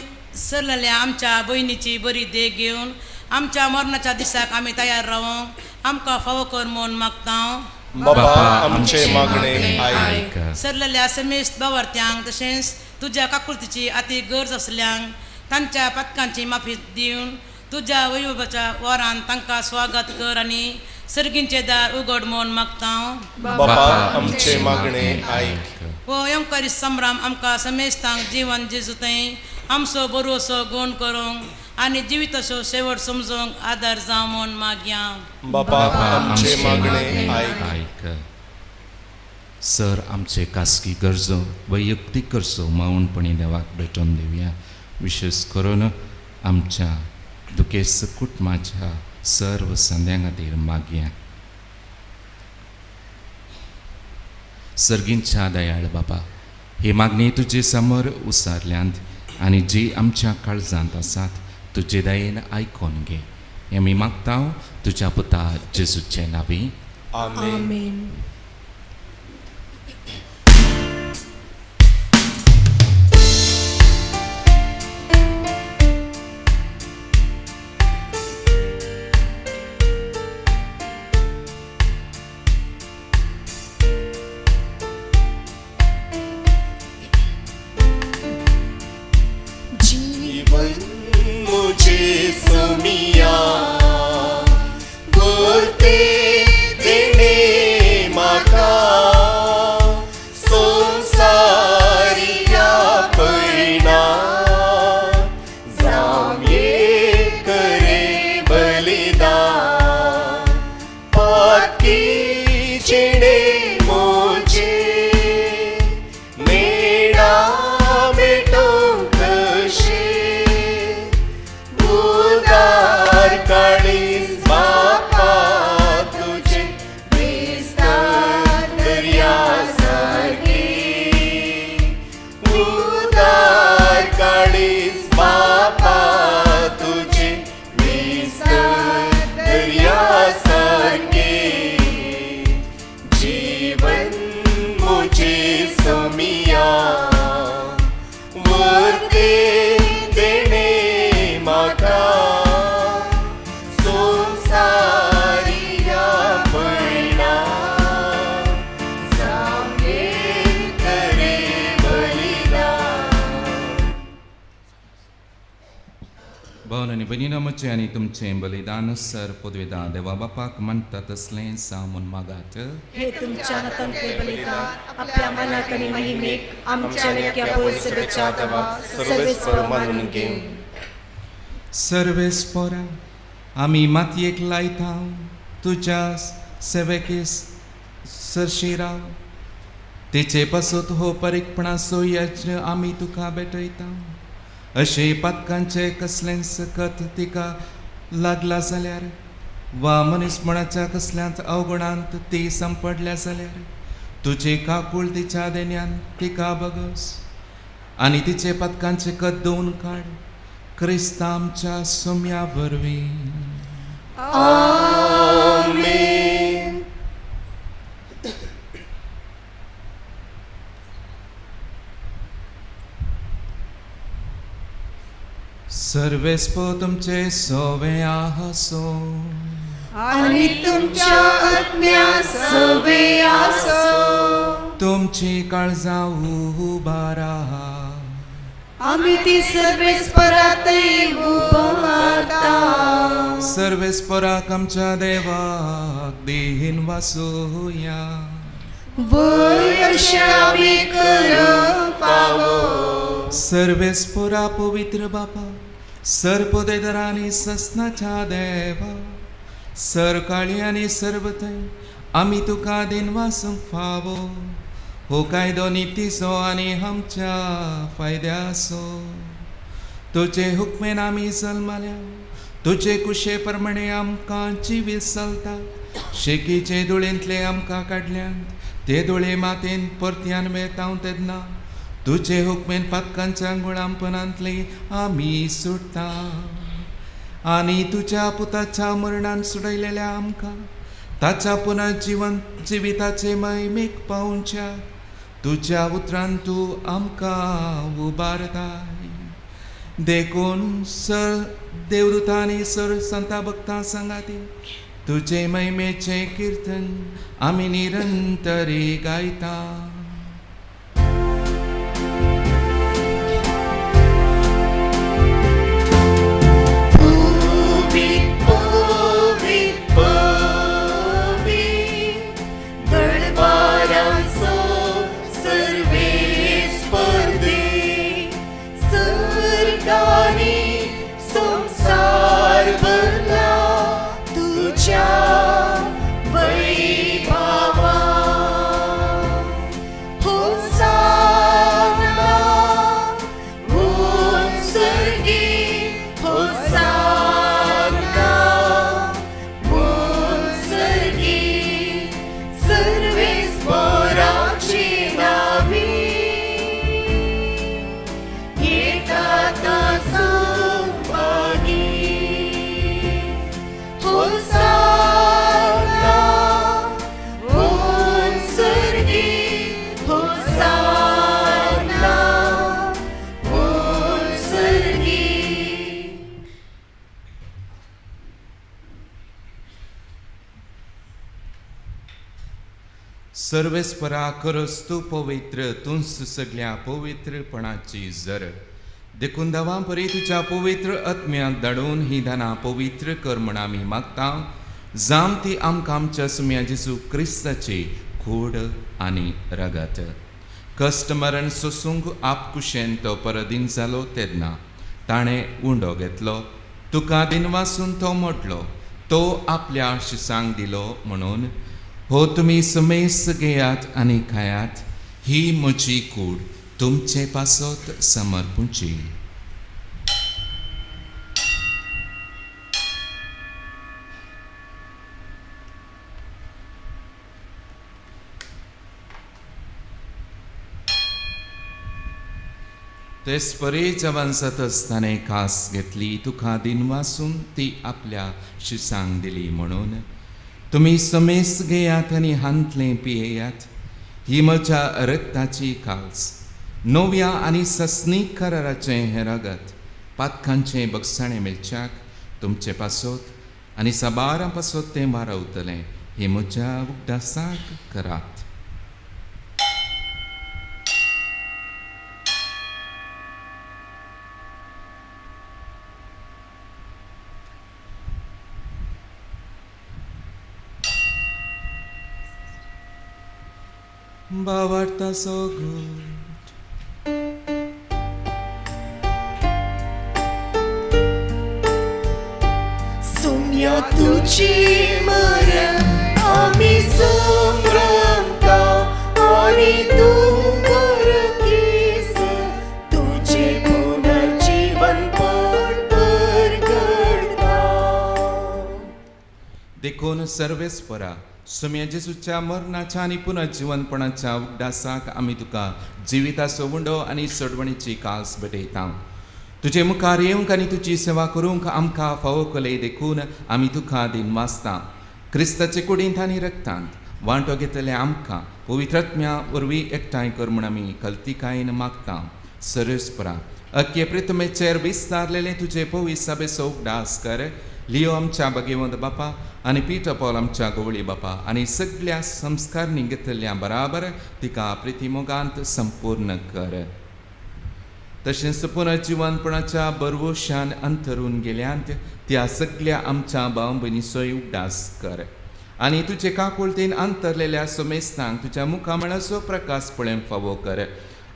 सरलेल्या आमच्या भयणीची बरी देख घेवन आमच्या मरणाच्या दिसाक आमी तयार रावंक आमकां फावो कर म्हूण मागता. बाप्पा आमचें मागणें आयक. सरलेल्या समेस्त भावार्थ्यांक तशेंच तुज्या काकुळतीची अती गरज आसल्यांक तांच्या पदकांची माफी दिवन तुज्या वैभवाच्या वरान तांकां स्वागत कर आनी सर्गींचे दार उगड म्हूण मागता. बाप्पा आमचें मागणें आयक. हो ओंकारी संभ्रम आमकां समेस्तांक जिवन जेजूतय आमचो बरोसो गूण करूंक आनी जिविताचो शेवट समजूंक आदार जावं म्हूण मागया. बाप्पा आमचें मागणें आयक. सर आमचे खासगी गरजो वैयक्तीक गरजो मावणपणी देवाक भेटोवन दिवया. विशेष करून आमच्या दुखेस्त कुटुंबाच्या सर्व संद्यां खातीर मागया. सर्गींच्या दयाळ बाबा ही मागणी तुजे समोर उसारल्यांत आनी जी आमच्या काळजांत आसात तुजे दयेन आयकोन घे. हें मी मागता तुज्या पुता जेजूचे नांवी. आमेन. सोमिया बोलते देने भावान आनी भयणीनो म्हजें आनी तुमचें बलिदान सर पदवेदान देवा बापाक मानता तसलें सामून मागात. हे तुमच्या हातांतले बलिदान आपल्या मनाक आनी महिमेक आमच्या लेक्या पयसेच्या देवा सर्वेस्पर मानून घेऊ. सर्वेस्परा आमी मातयेक लायता तुज्या सेवेकेस सरशिराव तेचे पासत हो परीकपणाचो यज्ञ आमी तुका भेटयता. अशे पातकांचे कसलें सकत तिका लागला जाल्यार वा मनीसपणाच्या कसल्याच अवगुणांत ती संपडल्या जाल्यार तुजे काकूळ तिच्या देण्यान तिका बगस आनी तिचे पातकांचे कत दोन काड. क्रिस्त आमच्या सोम्या वरवीं. आमेन. सर्वेस्पो तुमचे सोवे आसो आनी तुमच्या आत्म्या सवे आसो. तुमची काळजां उबारा आमी ती सर्वेस्परातय उबारता. सर्वेस्पराक आमच्या देवाक देहीन वासुया. वय अशें आमी करप फावो. सर्वेस्परा पवित्र बापा सर पोदेदरा आनी ससनाच्या देवा सर काळी आनी सर्वथंय आमी तुका दिन वासूंक फावो. हो कायदो नितीचो आनी आमच्या फायद्याचो. तुजे हुक्मेन आमी जल्माल्या तुजे कुशे प्रमाणे आमकां जिवीत चलता. शेकीचे दुळेंतले आमकां काडल्यात ते दुळे मातेन परत्यान मेळता तेन्ना तुजे हुक्मेन पातकांच्या गुणांपणांतले आमी सुटता. आनी तुज्या पुताच्या मरणान सुडयलेल्या आमकां ताच्या पुनर्जीवन जिविताचे महिमेक पावच्या तुज्या उतरान तूं आमकां उबारताय. देखून सर देवदूतांनी सर संता भक्तां सांगाती तुजे महिमेचे कीर्तन आमी निरंतरी गायता. सर्वेस्परा करस तूं पवित्र तूंच सगळ्या पवित्रपणाची जर. देखून देवा परी तुज्या पवित्र आत्म्याक धाडून ही दानां पवित्र कर म्हण आमी मागता. जाम ती आमकां आमच्या सुम्या जेजू क्रिस्ताची कूड आनी रगत. कश्ट मरण सोसूंक आपकुशेन तो परदीन जालो तेन्ना ताणें उंडो घेतलो. तुका दिन वासून तो मोडलो. तो आपल्या शिसांक दिलो म्हणून हो तुमी समेस घेयात आनी खायात. ही म्हजी कूड तुमचे पासत समर्पूची. तेच परे जवान जात आसताना खास घेतली. तुका दिन वासून ती आपल्या शिसांक दिली म्हणून तुमी समेस घेयात आनी हांतलें पियेयात. ही म्हज्या रक्ताची काल्स नव्या आनी सस्नीक कराराचें हें रगत पातकांचें बगसाणें मेलच्याक तुमचे पासत आनी साबारां पासत तें वारवतलें. ही म्हज्या उगडासाक करात. भावार्थ so good. सुम्या तुझी मरण आम्ही संभ्रमता आणि डोंगर केस तुझे पुनर्जीवन परगडता. देखून सर्वेस्परा सुम्या जेजूच्या मरणाच्या आणि पुनर्जीवनपणाच्या उड्डासाक आमी तुका जिविताचो उंडो आनी सडवणीची कास भेटयता. तुजे मुखार येवंक आनी तुजी सेवा करूंक आमकां फावो कले देखून आमी तुका दिनवासता. क्रिस्ताचे कुडींत आनी रक्तांत वांटो घेतले आमकां पवित्रात्म्या वरवीं एकठांय कर म्हूण आमी कल्तिकायेन मागता. सर्वेस्परा अख्खे प्रितमेचेर विस्तारलेले तुजे पवित्र सभेचो उगडास कर. लिओ आमच्या भगवंत बापा आनी पिटर पॉल आमच्या गवळी बापा आनी सगळ्या संस्कारनी घेतल्या बराबर तिका प्रितीमोगांत संपूर्ण कर. तशेंच पुनर्जीवनपणाच्या बरवशान अंतरून गेल्यांत त्या सगळ्या आमच्या भाव भयणीचोय उगडास कर. आनी तुजे काकुळतेन अंतरलेल्या समेस्तांक तुज्या मुखामळाचो प्रकाश पळोवन फावो कर.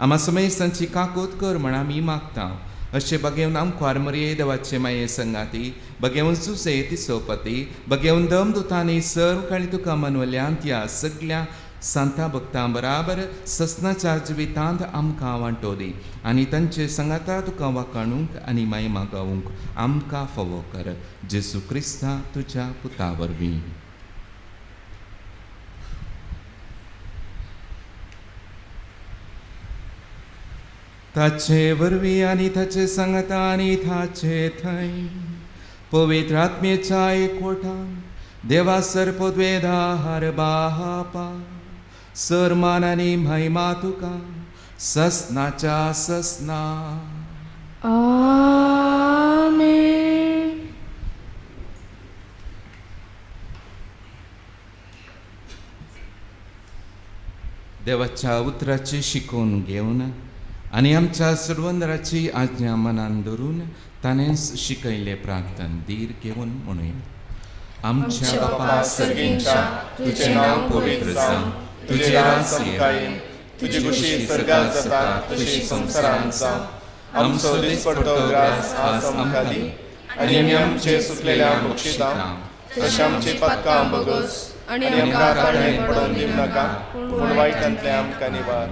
आम्हा समेस्तांची काकोत कर म्हण आमी मागता. अशें भगेवन आमकां मरये देवाचे माये संगाती भगेवन सुसे तिचो पती भगेवन दमदुतांनी सर्व काळी तुका मनवल्यांत ह्या सगळ्या सांता भक्तां बराबर ससनाच्या जिवितांत आमकां वांटो दी आनी तांचे संगाता तुका वाखाणूंक आनी महिमा गावूंक आमकां फावो कर. जेजू क्रिस्ता तुज्या पुता वरवीं. ताचे वरवीं आनी ताचे संगता आनी ताचे थंय पवित्र आत्मेच्या एकवटान देवा सरपद्वेदार बापा सरमान आनी महिमा तुका ससनाच्या ससना. आमेन. देवाच्या उतराची शिकून घेवन आनी आमच्या सर्वंदराची आज्ञा मनान धरून ताणेंच शिकयले प्रार्थन धीर घेवन म्हणूया. आमच्या बापा सर्गींच्या तुझे नाव पवित्र जावं. तुझे राज येवं. तुझी कुशी स्वर्गांत जाता तशी संवसारांत जावं. आमचो दिसपडटो ग्रास आज आमकां दी आनी आमी आमचे सुकलेल्या बक्षिता तशें आमची पदकां बगस आनी आमकां ताळमेन पडोवन दिवं नाका पूण वायटांतले आमकां निवार.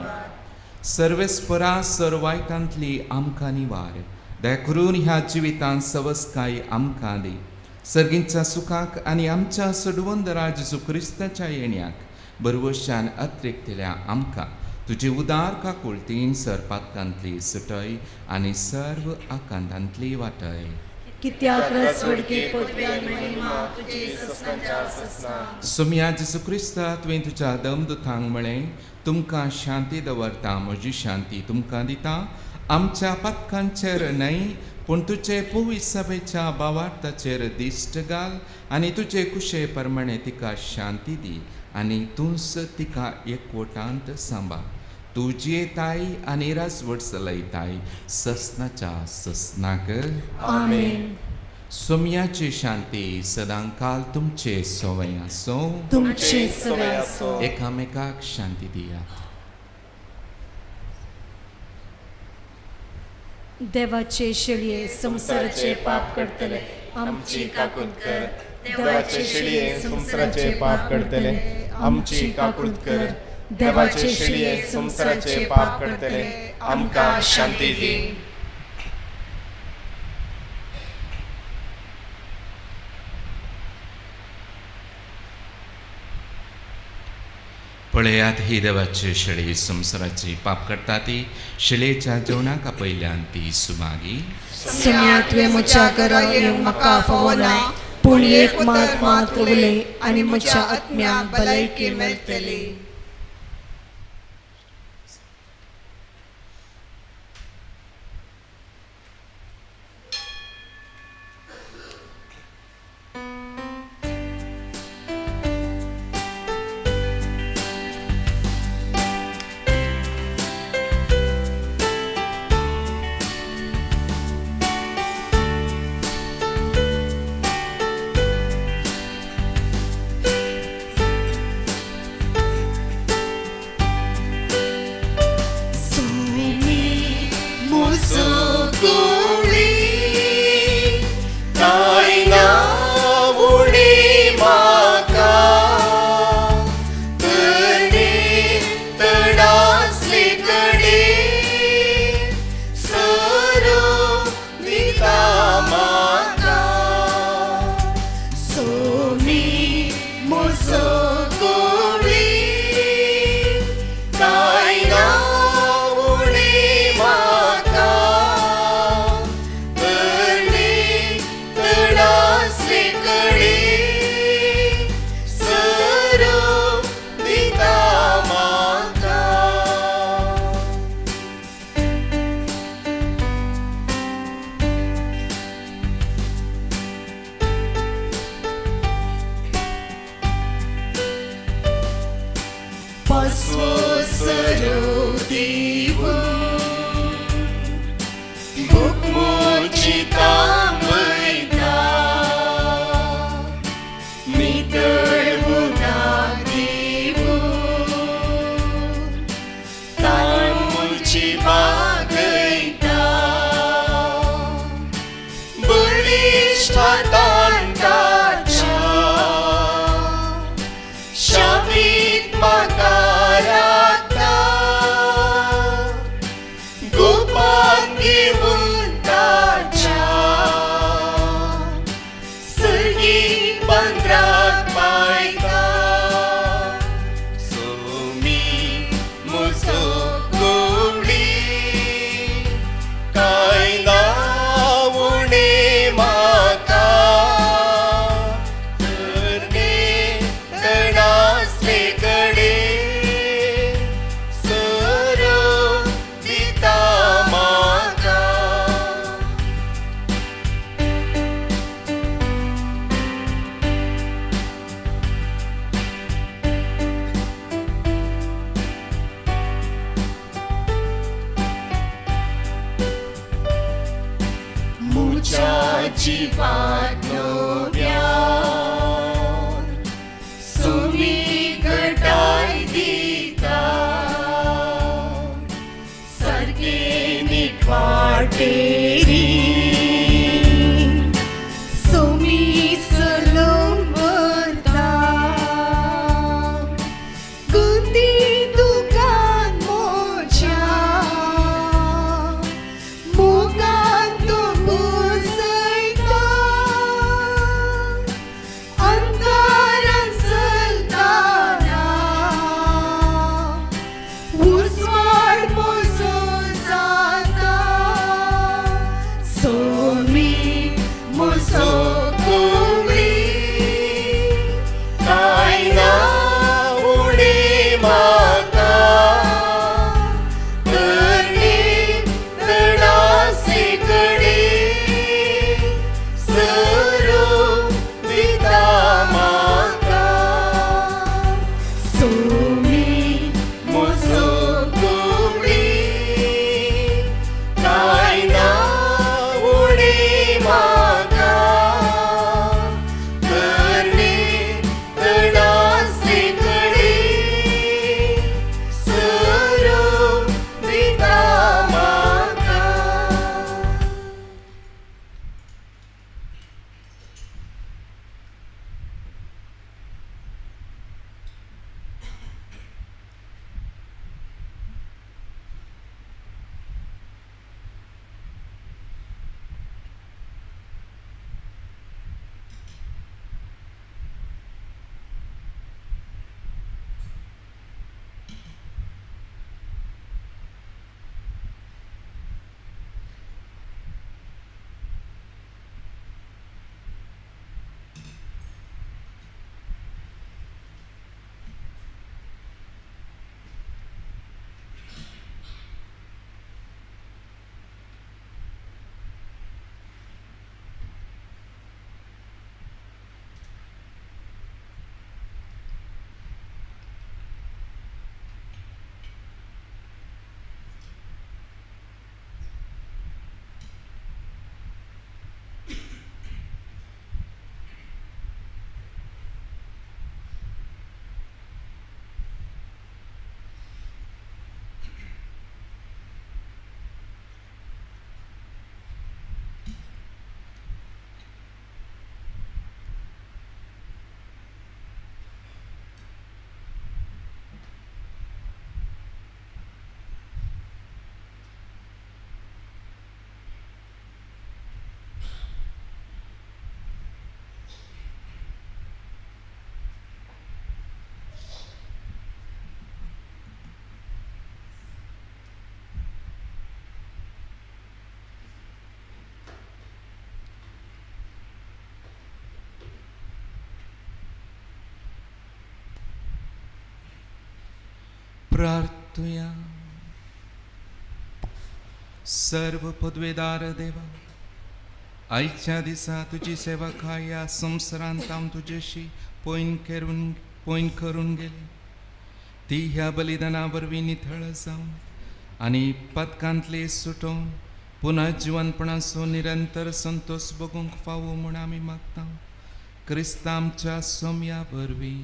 सर्वेस्परा सर्वायकांतली आमकां निवार. दया करून ह्या जिवितांत सवस्काय आमकां दी. सर्गींच्या सुखाक आनी आमच्या सडवंदरा जेजू क्रिस्ताच्या येण्याक बरवशान अत्रेकतेल्या आमकां तुजी उदार काकुळतीन सरपातकांतली सुटय आनी सर्व आकांतांतली वाटय. कित्याक रसवडके पदव्यान महिमा तुजे ससनाच्या ससना. सुम्या जेजू क्रिस्ता तुवें तुज्या दमदुतांक म्हळें तुमकां शांती दवरता म्हजी शांती तुमकां दिता. आमच्या पथकांचेर न्हय पूण तुजे पवित्र सभेच्या भावार्थाचेर दिश्ट घाल आनी तुजे कुशे प्रमाणे तिका शांती दी आनी तूंच तिका एकवटांत सांबाळ. तुजी येताय आनी राजवट चलयताय ससनाच्या ससनाक. आमेन. सुम्याची शांती सदां काल तुमचे सवय आसो. तुमचे सवय आसो. एकामेकाक शांती दियात. देवाचे शेळये संसाराचे पाप करतले आमची काकूत कर. देवाचे शेळये संसाराचे पाप करतले आमची काकूत कर. देवाचे शेळये संसाराचे पाप करतले आमकां शांती दी. पळयात ही देवाची शेळी संसाराची पाप करता ती शेळयेच्या जेवणाक पयल्यान ती सुमागी. सुम्या तुवें म्हज्या घरा येवंक म्हाका फावो ना पूण एक मात मात्र उलय आनी म्हज्या आत्म्याक भलायकी मेळटली. गोळी काय ना उणे माका करणे तडासले कडे सरो दिता माका सोमी मोसो गोळी काय ना उणे माका करणे तडासले कडे सरो दिता माका पासवो सरो दिवून भूकमोची तांबयता नितळ उदक दिवून तांबूची बागयता बळिश्ठ तांकाच्या शाबीत म्हाका राखता गोपान घेऊन ताच्या सर्गी बंदरात पायता सोमी म्हजो गोवळी काय ना उणे म्हाका करणे तडासले कडे सरो दिता माका मुच्या जिवात नव्यान सोमी घटाय दिता सारके नीट वाटेरी सोमी सलम भरता गुंदी दुकान मोच्या मोगान तो घुसयता अंधारान चलताना उसवाड मोसो जाता प्रार्थुया. सर्व पदवेदार देवा, आयच्या दिसा तुजी सेवा ह्या संवसारांत हांव तुजेशी पयन करून गेली. ती ह्या बलिदाना वरवीं नितळ जावन आनी पदकांतली सुटोवन पुन्हा जिवंतपणाचो निरंतर संतोष भोगूंक फावो म्हूण आमी मागता. क्रिस्त आमच्या सोम्या वरवीं.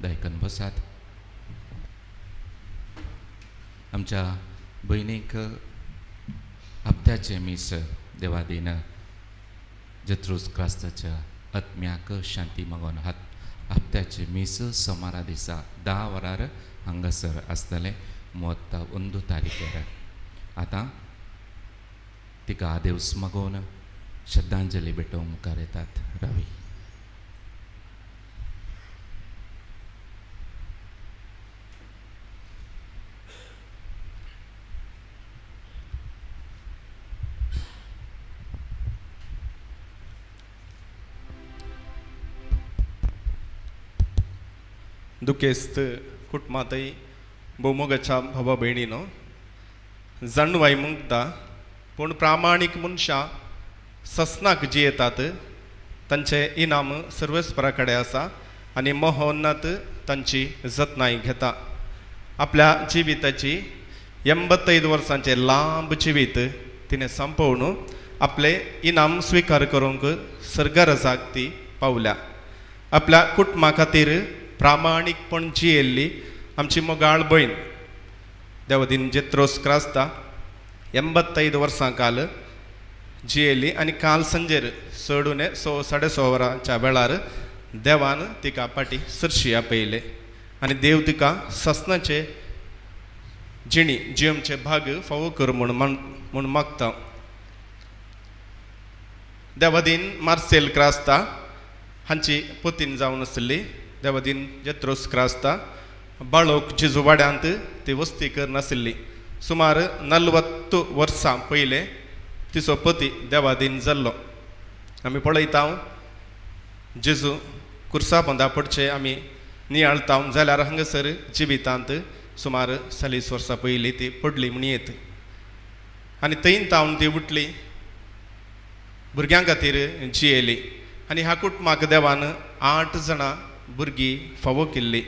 दायकन बसात. आमच्या भयणीक हप्त्याचे मीस देवादीन जत्रूस क्रास्ताच्या आत्म्याक शांती मागोन हप्त्याचे मीस सोमारा दिसा 10 वरार हांगासर आसतले 31 तारीखेर. आतां तिका आदेवस मागोवन श्रद्धांजली भेटोवंक मुखार येतात. रवी. दुखेस्त कुटुंबातही भोवमोगाच्या भावा भयणीनो, जाणवाय मुक्ता पूण प्रामाणीक मनशां ससनाक जियेतात तांचे इनाम सर्वेस्परा कडेन आसा आनी महोन्नत तांची जतनाय घेता. आपल्या जिविताची 85 वर्सांचे लांब जिवीत तिणें संपवून आपले इनाम स्वीकार करूंक सर्गरजाक ती पावल्या. आपल्या कुटुंबा खातीर प्रामाणीकपण जियेल्ली आमची मोगाळ भयण देवदीन जेत्रोस क्रास्ता 85 वर्सां काल जियेली आनी काल संजेर 6:30 वरांच्या वेळार देवान तिका पाटी सरशी आपयले आनी देव तिका ससनाचे जिणी जियमचे भाग फावो कर म्हूण मागता. देवादीन मार्सेल क्रास्ता हांची पोतीन जावन आसली. देवादीन जेत्रोस क्रास्ता बाळोक जेजू वाड्यांत ती वस्ती करनाशिल्ली. सुमार 40 वर्सां पयले तिचो पती देवादीन जाल्लो. आमी पळयता जेजू कुर्सा पोंदा पडचे आमी नियाळता जाल्यार हांगासर जिवितांत सुमार 40 वर्सां पयलीं ती पडली म्हणयेत आनी थंय तावन ती उठली भुरग्यां खातीर जियेली. आनी ह्या कुटुंबाक देवान 8 जाणां भुरगीं फावो केल्ली.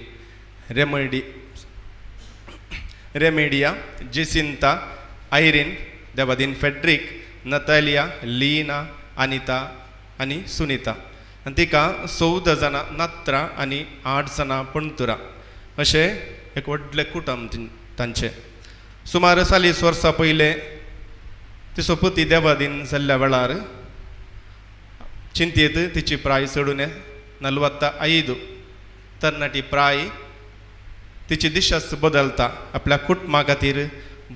Remedia, Jacinta, Irene, Devadin Fedrick, Natalia, Leena, Anita आनी सुनीता. आनी तिका 14 जाणां नात्रा आनी 8 जाणां पणतुरा अशें एक व्हडलें कुटुंब तांचें. सुमार 40 वर्सां पयले तिचो पती देवादीन जाल्ल्या वेळार चिंतेत तिची प्राय चडून 45 तरणाटी प्राय तिची दिशाच बदलता. आपल्या कुटुंबा खातीर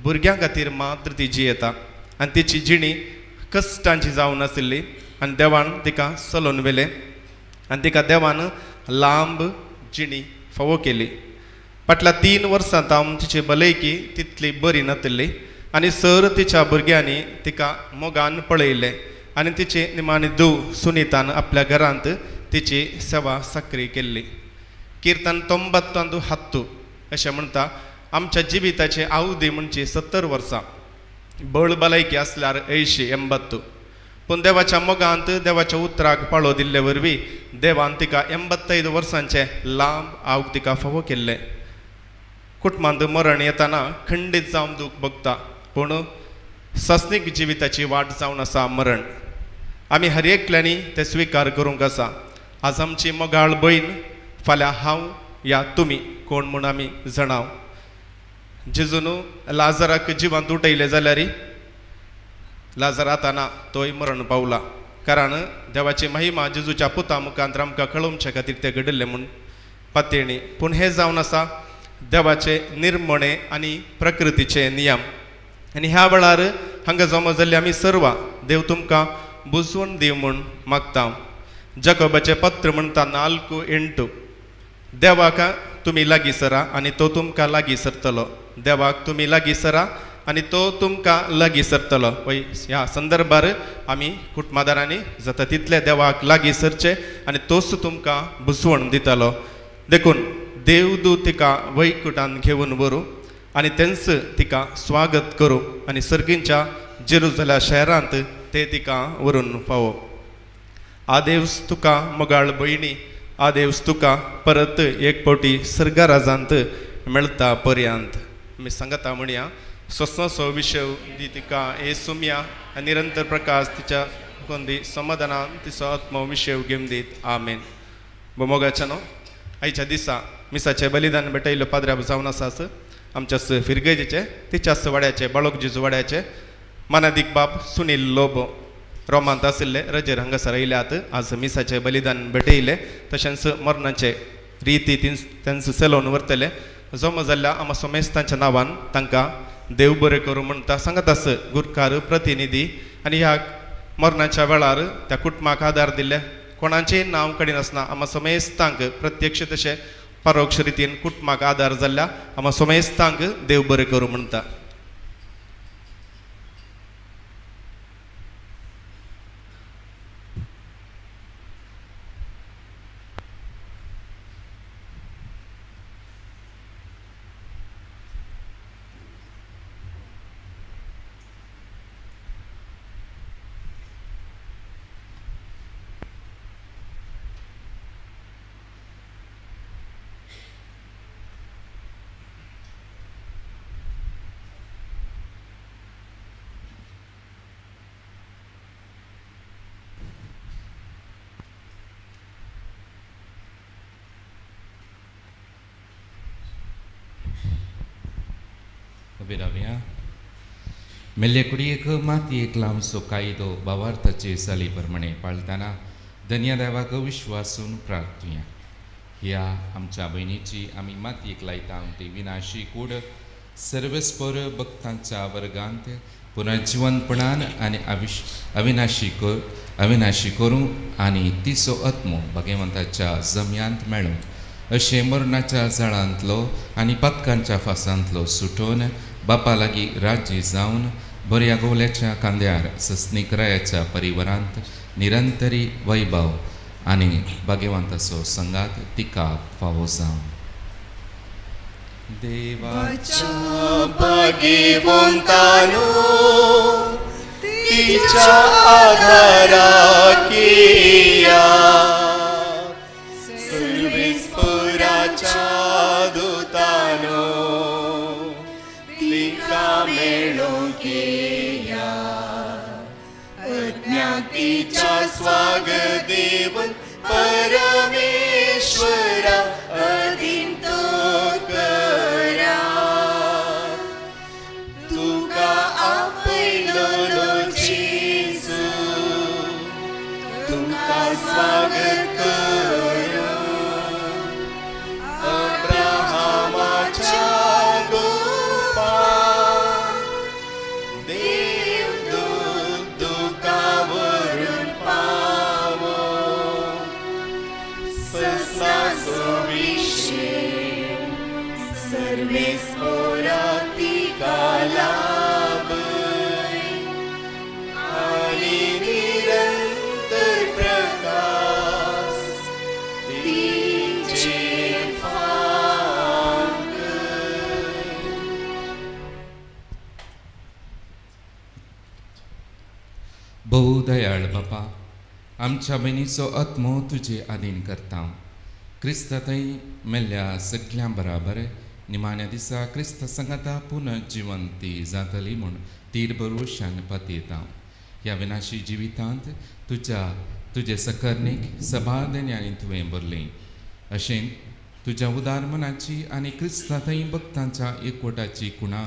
भुरग्यां खातीर मात्र ती जियेता आनी तिची जिणी कश्टांची जावन आशिल्ली आनी देवान तिका चलोवन व्हेले आनी तिका देवान लांब जिणी फावो केली. फाटल्या 3 वर्सां तावन तिची भलायकी तितली बरी नासली आनी सर तिच्या भुरग्यांनी तिका मोगान पळयले आनी तिची निमाणी धूव सुनीतान आपल्या घरांत तिची सेवा सक्री केल्ली. कीर्तन 97 अशें म्हणटा आमच्या जिविताचे आवदी म्हणजे 70 वर्सां, बळ भलायकी आसल्यार 80-80. पूण देवाच्या मोगांत देवाच्या उतराक पाळो दिल्ले वरवीं देवान तिका 85 वर्सांचे लांब आवक तिका फावो केल्ले. कुटुंबांत मरण येताना खंडीत जावन दूख भोगता पूण ससनीक जिविताची वाट जावन आसा मरण. आमी हर एकल्यांनी ते स्विकार करूंक आसा. आज आमची मोगाळ भयण, फाल्यां हांव या तुमी कोण म्हूण आमी जाणाव. जेजून लाजराक जिवांत उठयले जाल्यार लाजर आताना तोय मरण पावला. कारण देवाची महिमा जेजूच्या पुता मुखांत आमकां कळोवचे खातीर ते घडिल्ले म्हूण पातयणी. पूण हे जावन आसा देवाचे निर्मणे आनी प्रकृतीचे नियम. आनी ह्या वेळार हांगा जमा जाल्ले आमी सर्व देव तुमकां बुजवण दिव म्हूण मागता. जकोबाचें पत्र म्हणटा 4:8 देवाक तुमी लागीं सरा आनी तो तुमकां लागीं सरतलो. देवाक तुमी लागीं सरा आनी तो तुमकां लागीं सरतलो. वय ह्या संदर्भार आमी कुटुंबादारांनी जाता तितले देवाक लागीं सरचे आनी तोच तुमकां बुजवण दितलो. देखून देवदूत तिका वैकुटान घेवन व्हरू आनी तेंच तिका स्वागत करूं आनी सर्गींच्या जेरुसलेम शहरांत ते तिका व्हरून पावोवप. आदेवस तुका मोगाळ भयणी, आदेवस तुका परत एक फावटी सर्गा राजांत मेळटा पर्यंत. मी सांगता म्हणया स्वस्नसो विषय दी तिका हे सुम्या निरंतर प्रकाश तिच्या कोंदी समाधानान तिचो आत्मो विषय घेवन दीत. आमेन. मोगाच्यानो आयच्या दिसा मिसाचे बलिदान भेटयलो पाद्र्या जावन आसास आमच्यास फिरगेजेचे तिच्याच वाड्याचे बाळोक जेजू वाड्याचे मानादीक बाब सुनील लोबो रोमांत आशिल्ले रजेर हांगासर आयल्यात. आज मिसाचे बलिदान भेटयले तशेंच मरणाचे रिती तेंच सेलोवन व्हरतले. जमो जाल्ल्या आमा सोमेस्तांच्या नांवान तांकां देव बरें करूं म्हणटा सांगत आस गुरकार प्रतिनिधी. आनी ह्या मरणाच्या वेळार त्या कुटुंबाक आदार दिल्ले कोणाचेंय नांव कडेन आसना आमा सोमेस्तांक प्रत्यक्ष तशें परोक्ष रितीन कुटुंबाक आदार जाल्ल्या आमा सोमेस्तांक देव बरें करूं म्हणटा. विराव्या मेल्ले कुडयेक मातयेक लावसो कायदो भावार्थाचे साली प्रमाणे पाळतना धन्यदेवाक विश्वासून प्रार्थुया. ह्या आमच्या बहिणीची आमी मातयेक लायता ती विनाशी कूड सर्वेस्पर भक्तांच्या वर्गांत पुनर्जिवनपणान आनी अविनाशी करूं आनी तिचो आत्मो भगवंताच्या जम्यांत मेळूं अशें मरणाच्या जाळांतलो आनी पथकांच्या फासांतलो सुटोवन बापा लागीं राज्य जावन बऱ्या गोवल्याच्या कांद्यार सस्निकरायाच्या परिवारांत निरंतरी वैभव आनी भगवंताचो संगात तिका फावो जावं. देवाच्या भगवंतानो तिच्या आधाराकिया सर्वेस्पराच्या दूतानो तिका मेळोकिया अज्ञातीच्या स्वागत देवन परमेश्वरा अधीन तो करा तुका आपयलो जेजू तुका स्वागत करू अब्राहामाच्या गोपाळ देवदूत तुका व्हरून पावो ससाचो विशय सर्वेस्परा तिका लाभय आनी निरंतर प्रकाश तिचेर फांकय. बहु दयाळ बापा आमच्या बहिणीचो आत्मो तुजे आधीन करता. क्रिस्तातय मेल्ल्या सगळ्यां बराबर निमाण्या दिसा क्रिस्त संगता पुनर्जिवंती जातली म्हूण तीर भरवशान पातयता. ह्या विनाशी जिवितांत तुजे सकर्णीक सबादन्यानी तुवें भरलें. अशें तुज्या उदार मनाची आनी क्रिस्तातय भक्तांच्या एकवटाची कुणा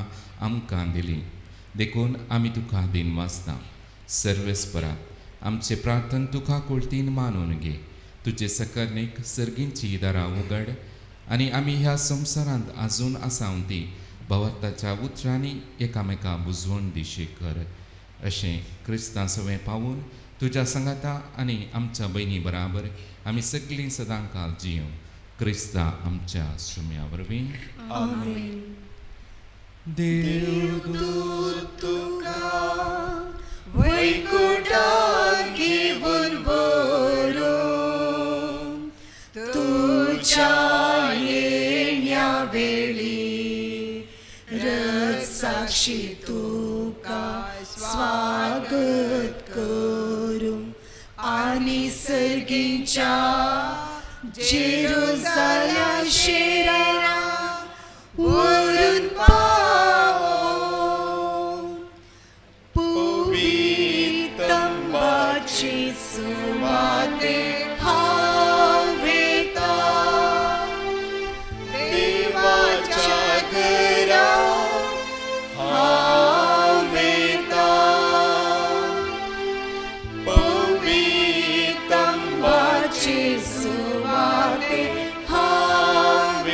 आमकां दिली. देखून आमी तुका दिन वाचता. सर्वेस्परा आमचे प्रार्थन तुका कुळतीन मानून घे. तुजे सकर्णीक सर्गींची दारां उगड आनी आमी ह्या संवसारांत आजून आसावन ती भवार्थाच्या उतरांनी एकामेका बुजवण दिशे कर. अशें क्रिस्तां सवें पावून तुज्या संगाता आनी आमच्या भयणी बराबर आमी सगळीं सदां काल जियों. क्रिस्ता आमच्या सुम्या वरवीं. आमेन. देवदूत तुका वैकुंठांत घेवन व्हरून तुज्या साक्षी तुका स्वागत करूं आनी सर्गीच्या जेरुसलेम शेरा वरून पावूं पवित्रंबाची सुवाते हांव वेता देवाच्या घरा हांव वेता पवित्रंबाची सुवाते हांव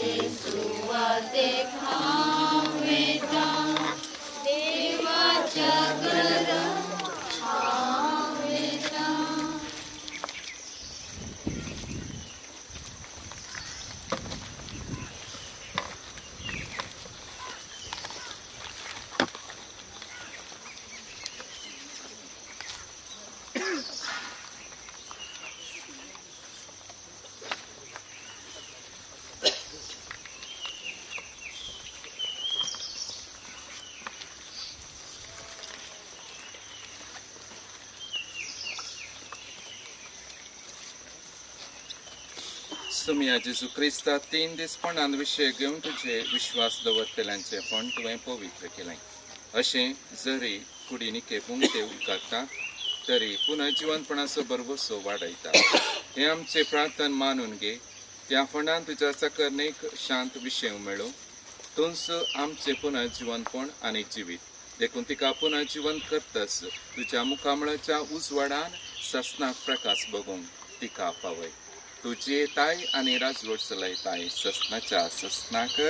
सुवातेक हांव येतां देवाच्या घरांत हांव येतां. सुमिया जेजू क्रिस्ता 3 दिसपणान विशय घेवन तुझे विश्वास दवरतल्यांचे पण तुवें पवित्र केलें. अशें जरी कुडीनिके पुंगते उपकारता तरी पुनर्जीवनपणाचो बरवसो वाडयता. हे आमचे प्रार्थन मानून घे. त्या फंडान तुज्या सकर्णेक शांत विशय मेळो. तुंच आमचे पुनर्जीवनपण आनी जिवीत देखून तिका पुनर्जीवन करतस तुज्या मुखामळाच्या उजवाडान ससनाक प्रकाश बगूंक तिका पावय. तुजी येताय आनी राजवट चलयताय ससनाच्या ससनाक.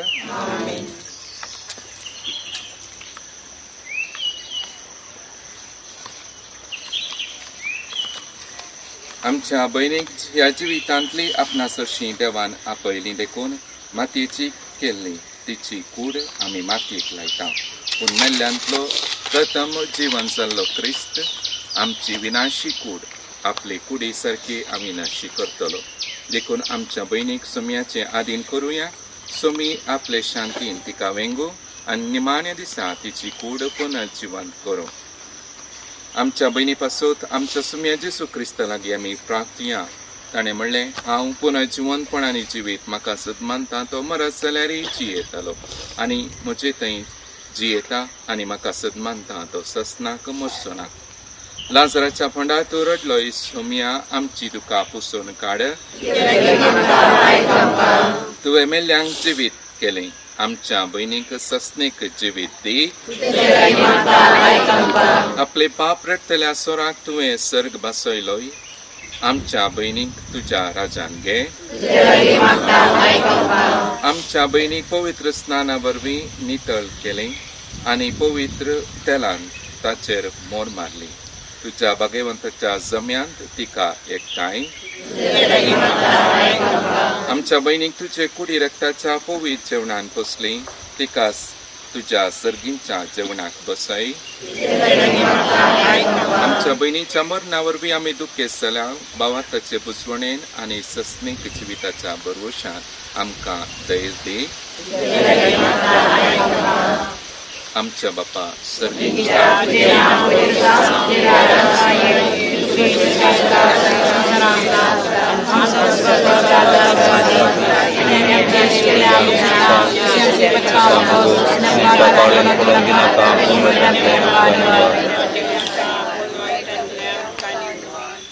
आमच्या भयणीक ह्या जिवितांतली आपणासरशी देवान आपयली देखून मातयेची केल्ली तिची कूड आमी मातयेक लायता. पूण मेल्ल्यांतलो प्रथम जीवन जाल्लो क्रिस्त आमची विनाशी कूड आपले कुडी सारकी अविनाशी करतलो. देखून आमच्या भयणीक सुमयाचे आदीन करुया. सुमी आपले शांतीन तिका वेंगू आनी निमाण्या दिसा तिची कूड पुनर्जीवन करूं. आमच्या भयणी पासत आमच्या सुमया जेजू क्रिस्ता लागीं आमी प्रार्थया. ताणें म्हणलें, हांव पुनर्जीवनपणांनी जिवीत म्हाका सदमानता तो मरत जाल्यारय जियेतलो आनी म्हजे थंय जियेता आनी म्हाका सदमानता तो ससनाक मरचो ना. लाजराच्या फंडार तूं रडलोय सोमिया आमची दुकां पुसून काड. तुवें मेल्ल्यांक जिवीत केलें. आमच्या भयणीक ससनेक जिवीत दी. आपले पाप रडतल्या सोराक तुवें सर्ग बसयलोय. आमच्या भयणीक तुज्या राजान घे. आमच्या भयणीक पवित्र स्नाना वरवीं नितळ केलें आनी पवित्र तेलान ताचेर मोर मारली. तुज्या भाग्यवंताच्या जम्यांत तिका एकठांय. आमच्या भयणीक तुजे कुडी रक्ताच्या पवित्र जेवणान पोसली. तिकाच तुज्या सर्गींच्या जेवणाक बसय. आमच्या भयणीच्या मरणा वरवीं आमी दुखेस्त जाल्या. भावाताचे बुजवणेन आनी ससनीक जिविताच्या भरवशान आमकां धैर्य दी. आमच्या बापा सर्गींच्या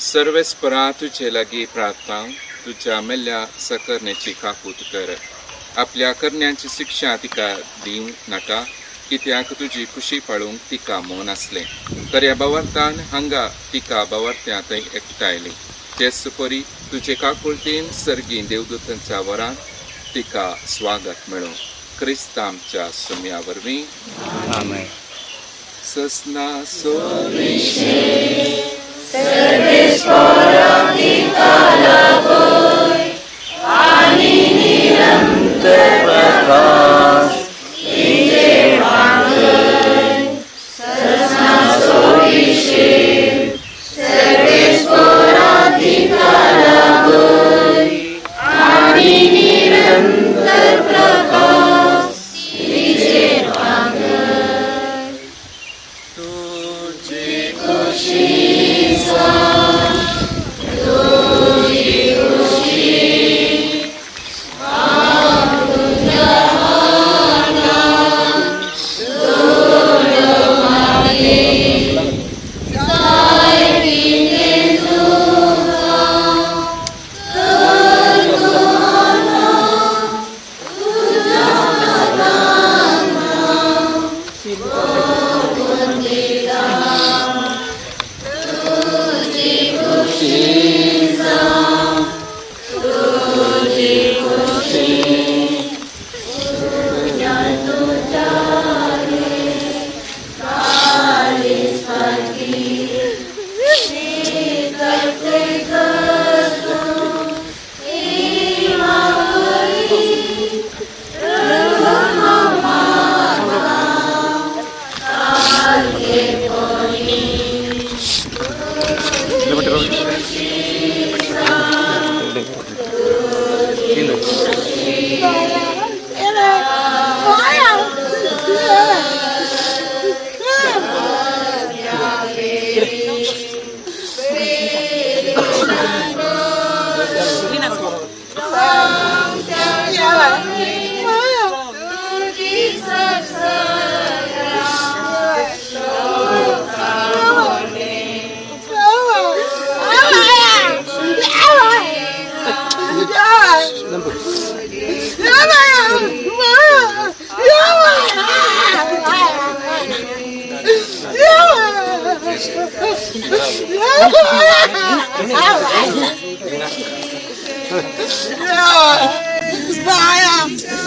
सर्वेस्परा तुझे लागीं प्रार्थना. तुझ्या मेल्ल्या सकर्णेची काकूत कर. आपल्या करण्यांची शिक्षा तिका दिवंक नाका, कित्याक तुजी खुशी पाळूंक तिका मौन आसलें. खऱ्या बावार्थान हांगा तिका बावार्थ्या थंय एकठांयली. तेच परी तुजे काकुळतीन सर्गी देवदूतांच्या वरांत तिका स्वागत मेळो. क्रिस्त आमच्या सुमया वरवीं. आमेन. ससना सोविशे सर्वेस्परा तिका लागोय आनी निरंतर प्रकाश तिचे वांगड. ससना सोविशे सर्वेस्परा तिका लागोय आनी निरंतर प्रकाश तिचे वांगड. तुझी खुशी तुझी Bye.